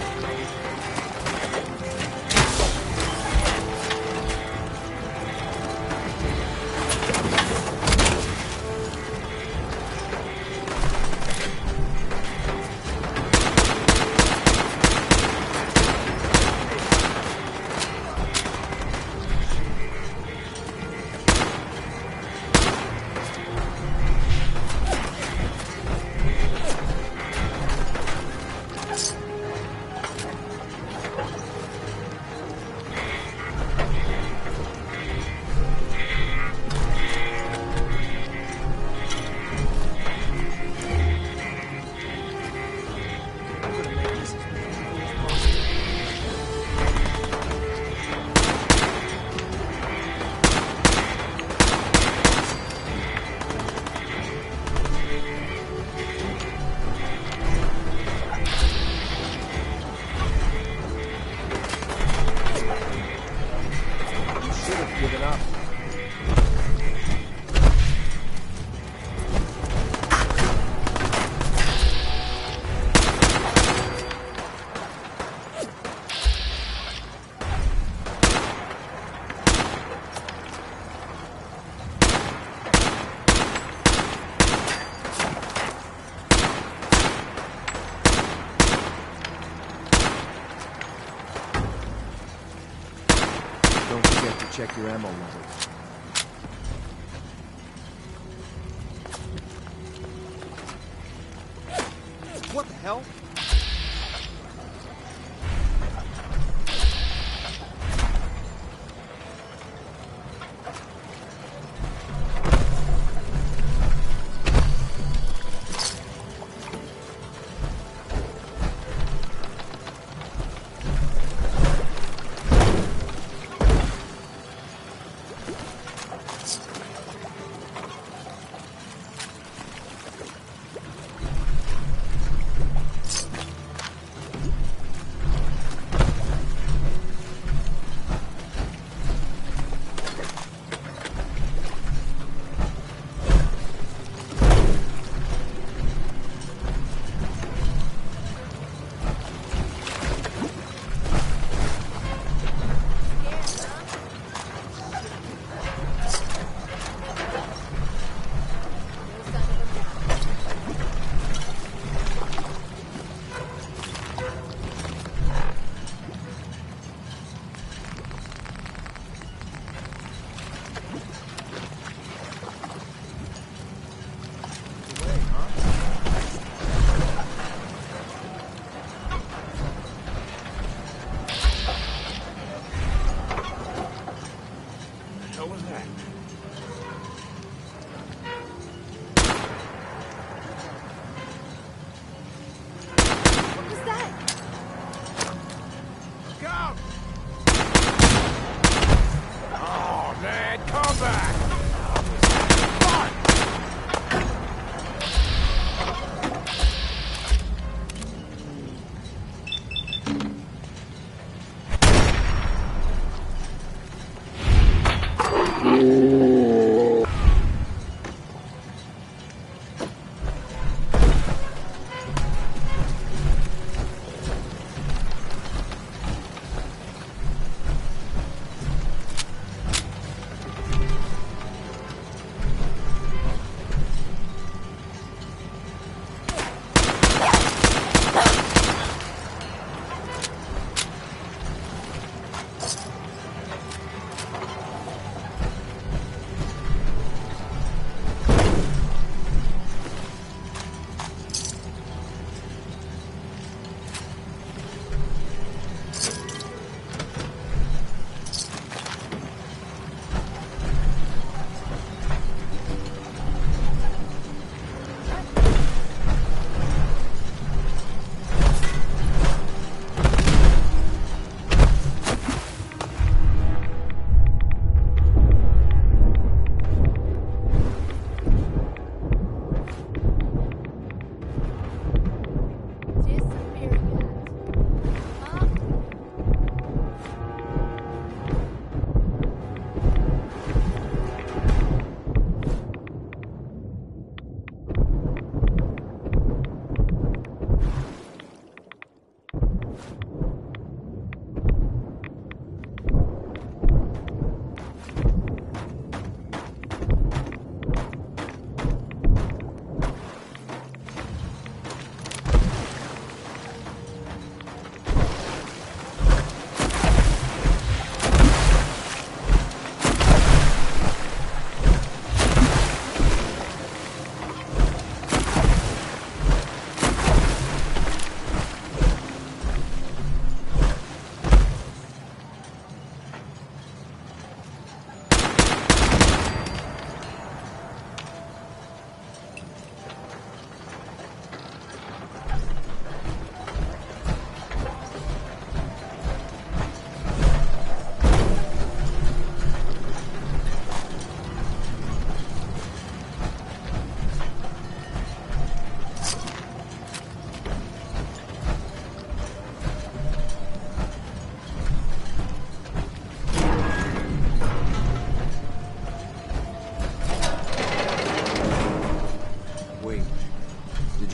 check your ammo levels. What the hell?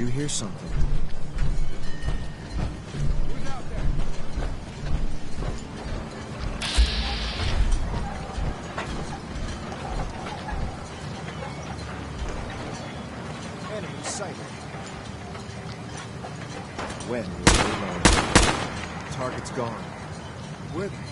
you hear something? Enemy sighted. When will they learn? Target's gone. Where the hell?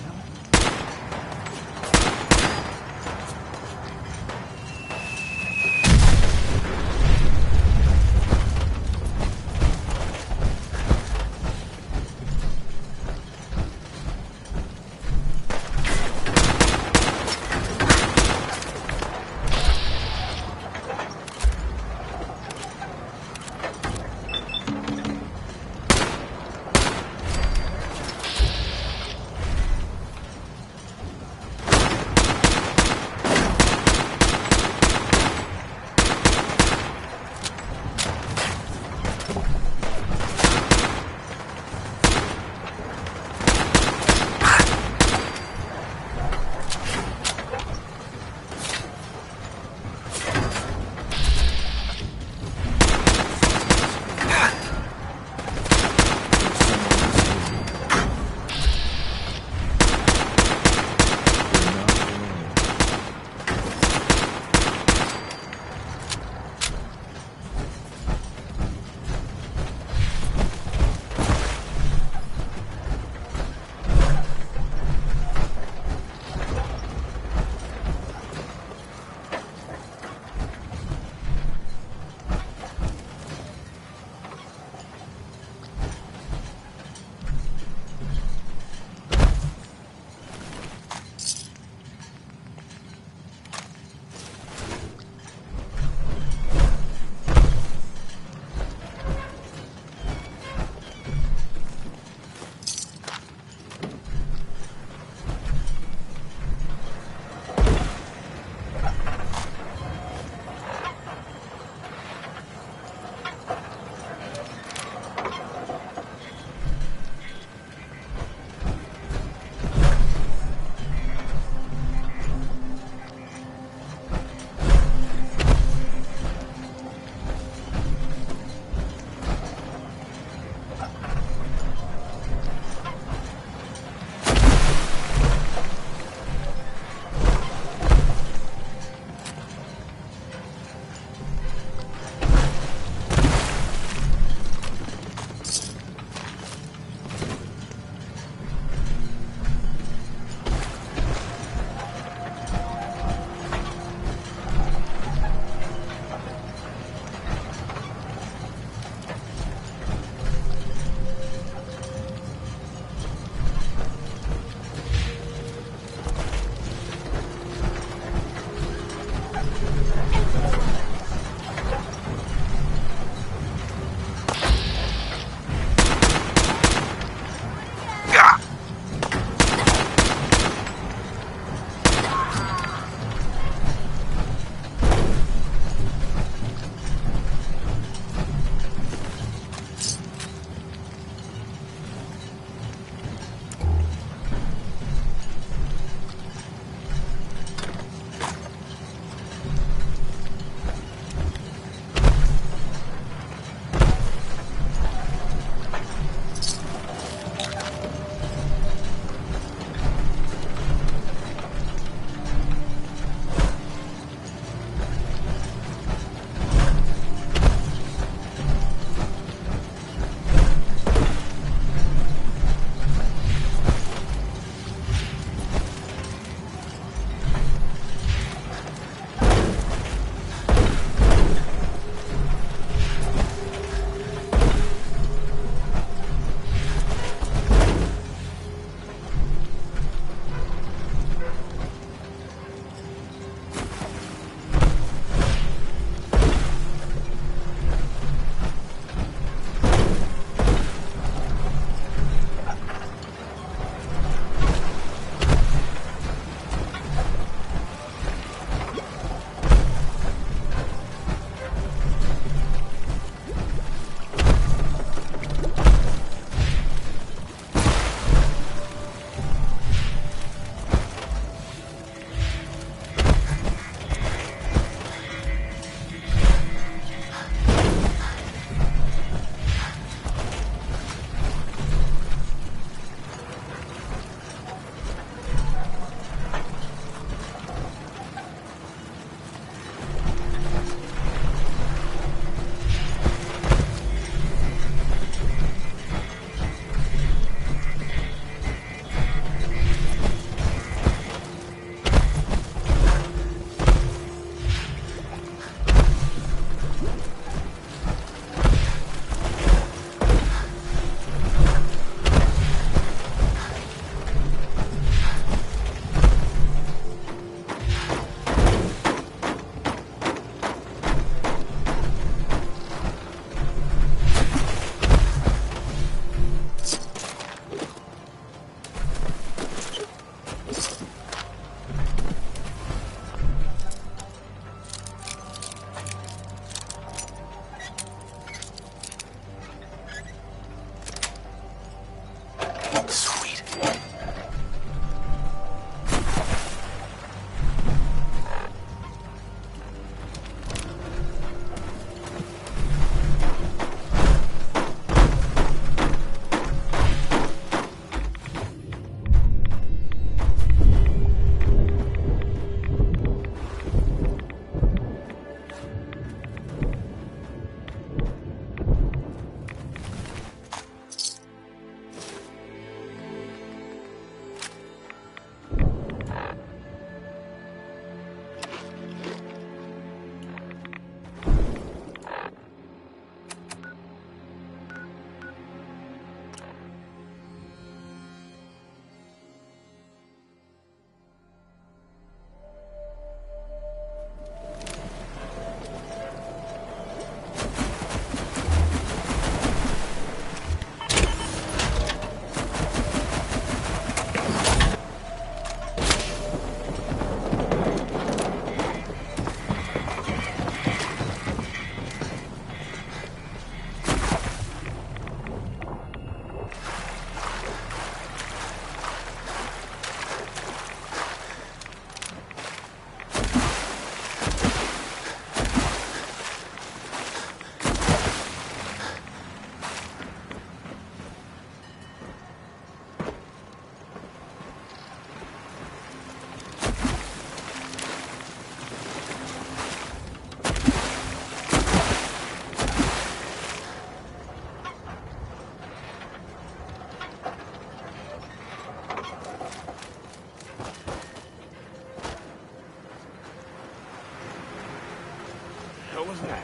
hell was that?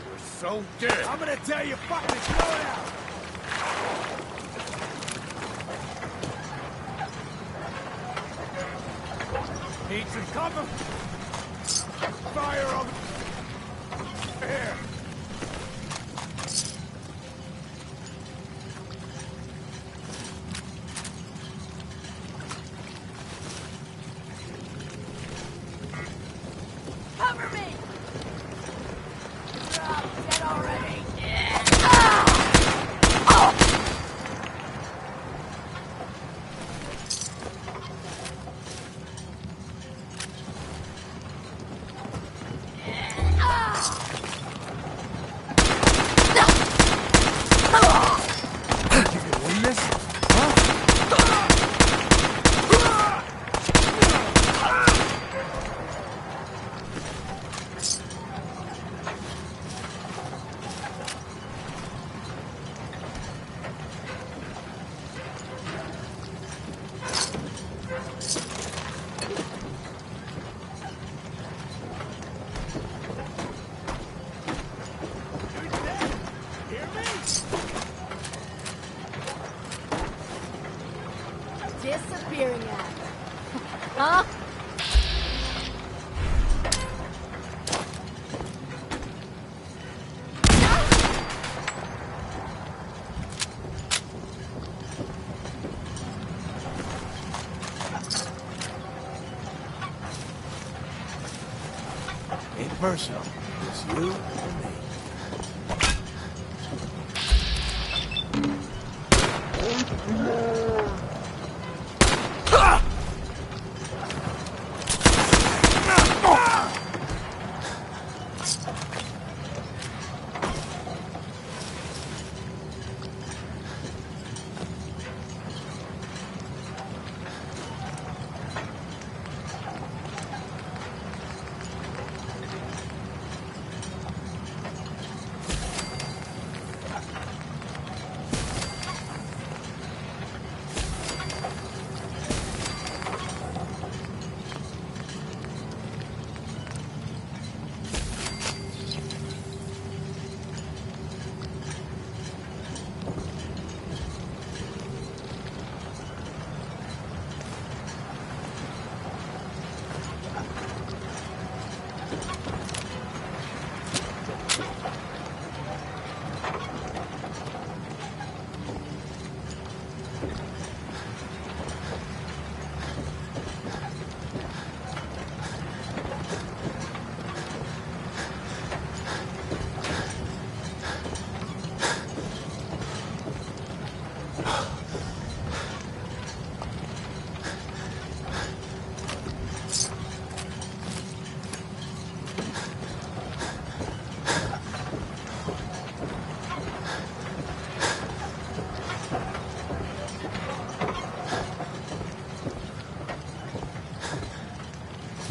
You're so dead. I'm gonna tell you fucking slow down. Need some cover. Fire over here. Cover me! I'm dead already. Disappearing act. Huh? Ain't personal. It's you and me.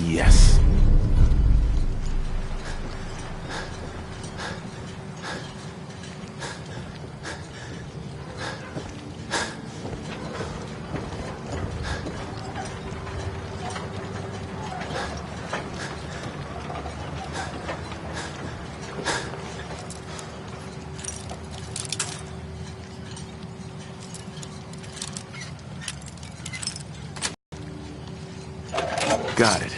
Yes. Got it.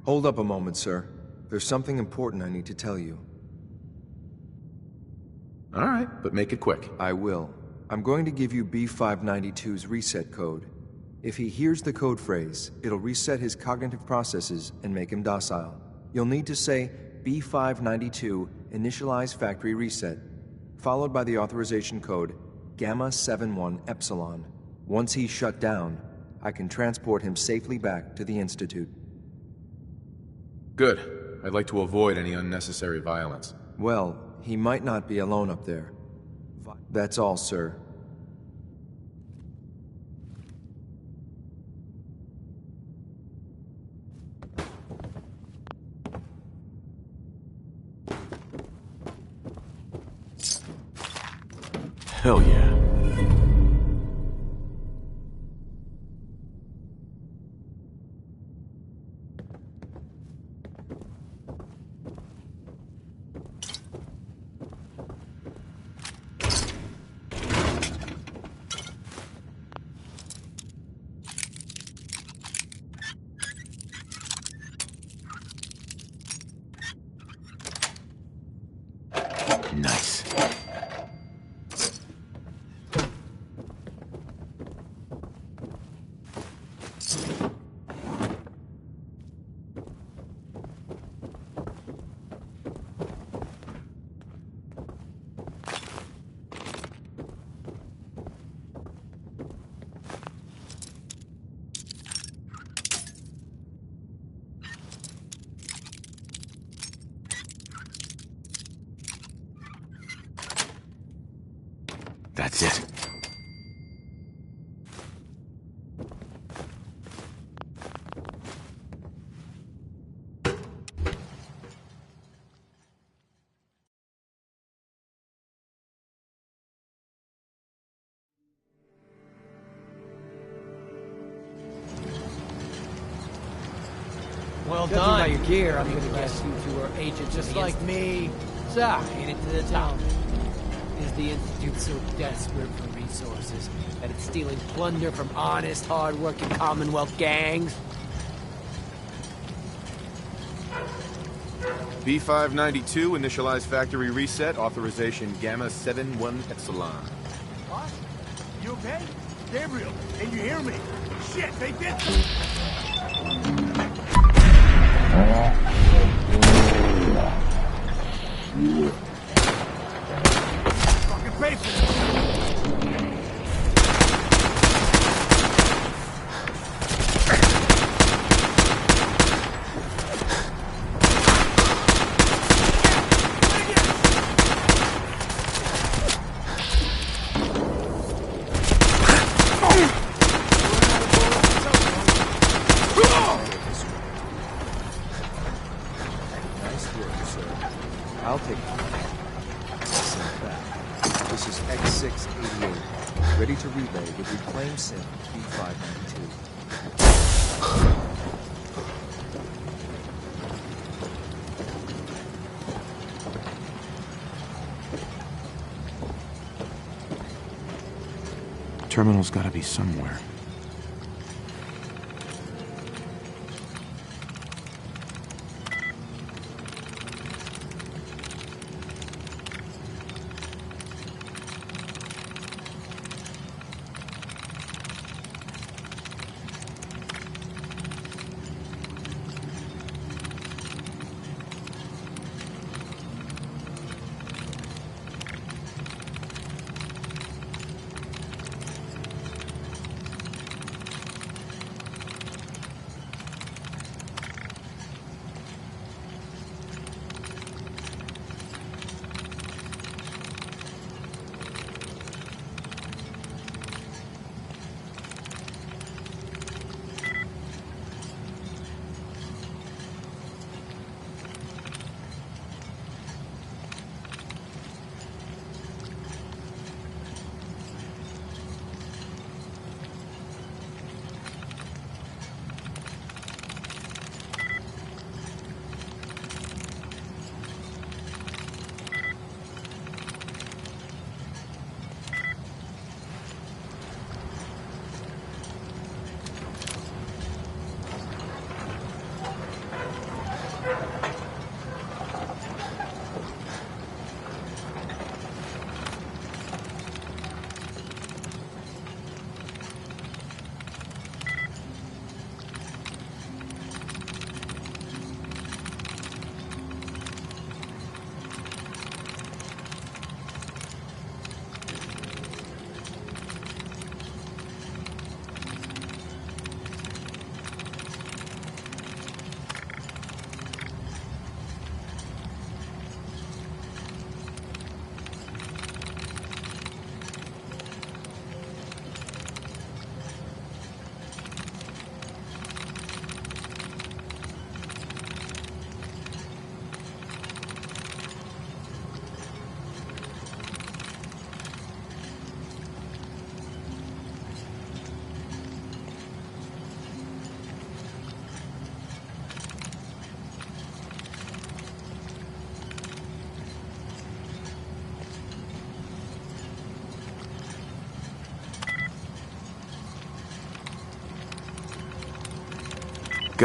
Hold up a moment, sir. There's something important I need to tell you. All right, but make it quick. I will. I'm going to give you B592's reset code. If he hears the code phrase, it'll reset his cognitive processes and make him docile. You'll need to say B592 initialize factory reset, followed by the authorization code Gamma 71 Epsilon. Once he's shut down, I can transport him safely back to the Institute. Good. I'd like to avoid any unnecessary violence. Well, he might not be alone up there. That's all, sir. Hell yeah. Nice. That's it. Well Judging done. by your gear, I'm gonna gonna guess guess you two are agents just of the like me. So, made it to the top. Is the Institute so desperate for resources that it's stealing plunder from honest, hard-working Commonwealth gangs? B592, initialize factory reset, authorization Gamma 71 Epsilon. What? You okay? Gabriel, can you hear me? Shit, they did fucking pay for this. I'll take it. Send back. This is X688, ready to relay with reclaimed SIM B592. Terminal's gotta be somewhere.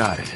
got it.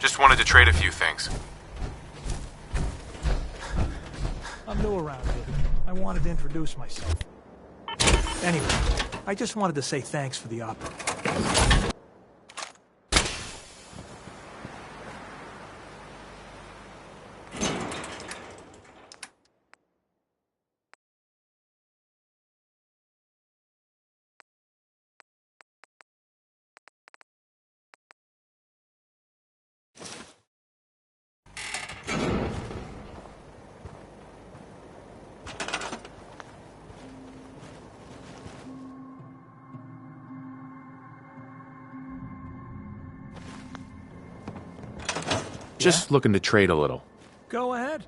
Just wanted to trade a few things. I'm new around here. I wanted to introduce myself. Anyway, I just wanted to say thanks for the offer. Just looking to trade a little. Go ahead.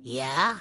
Yeah?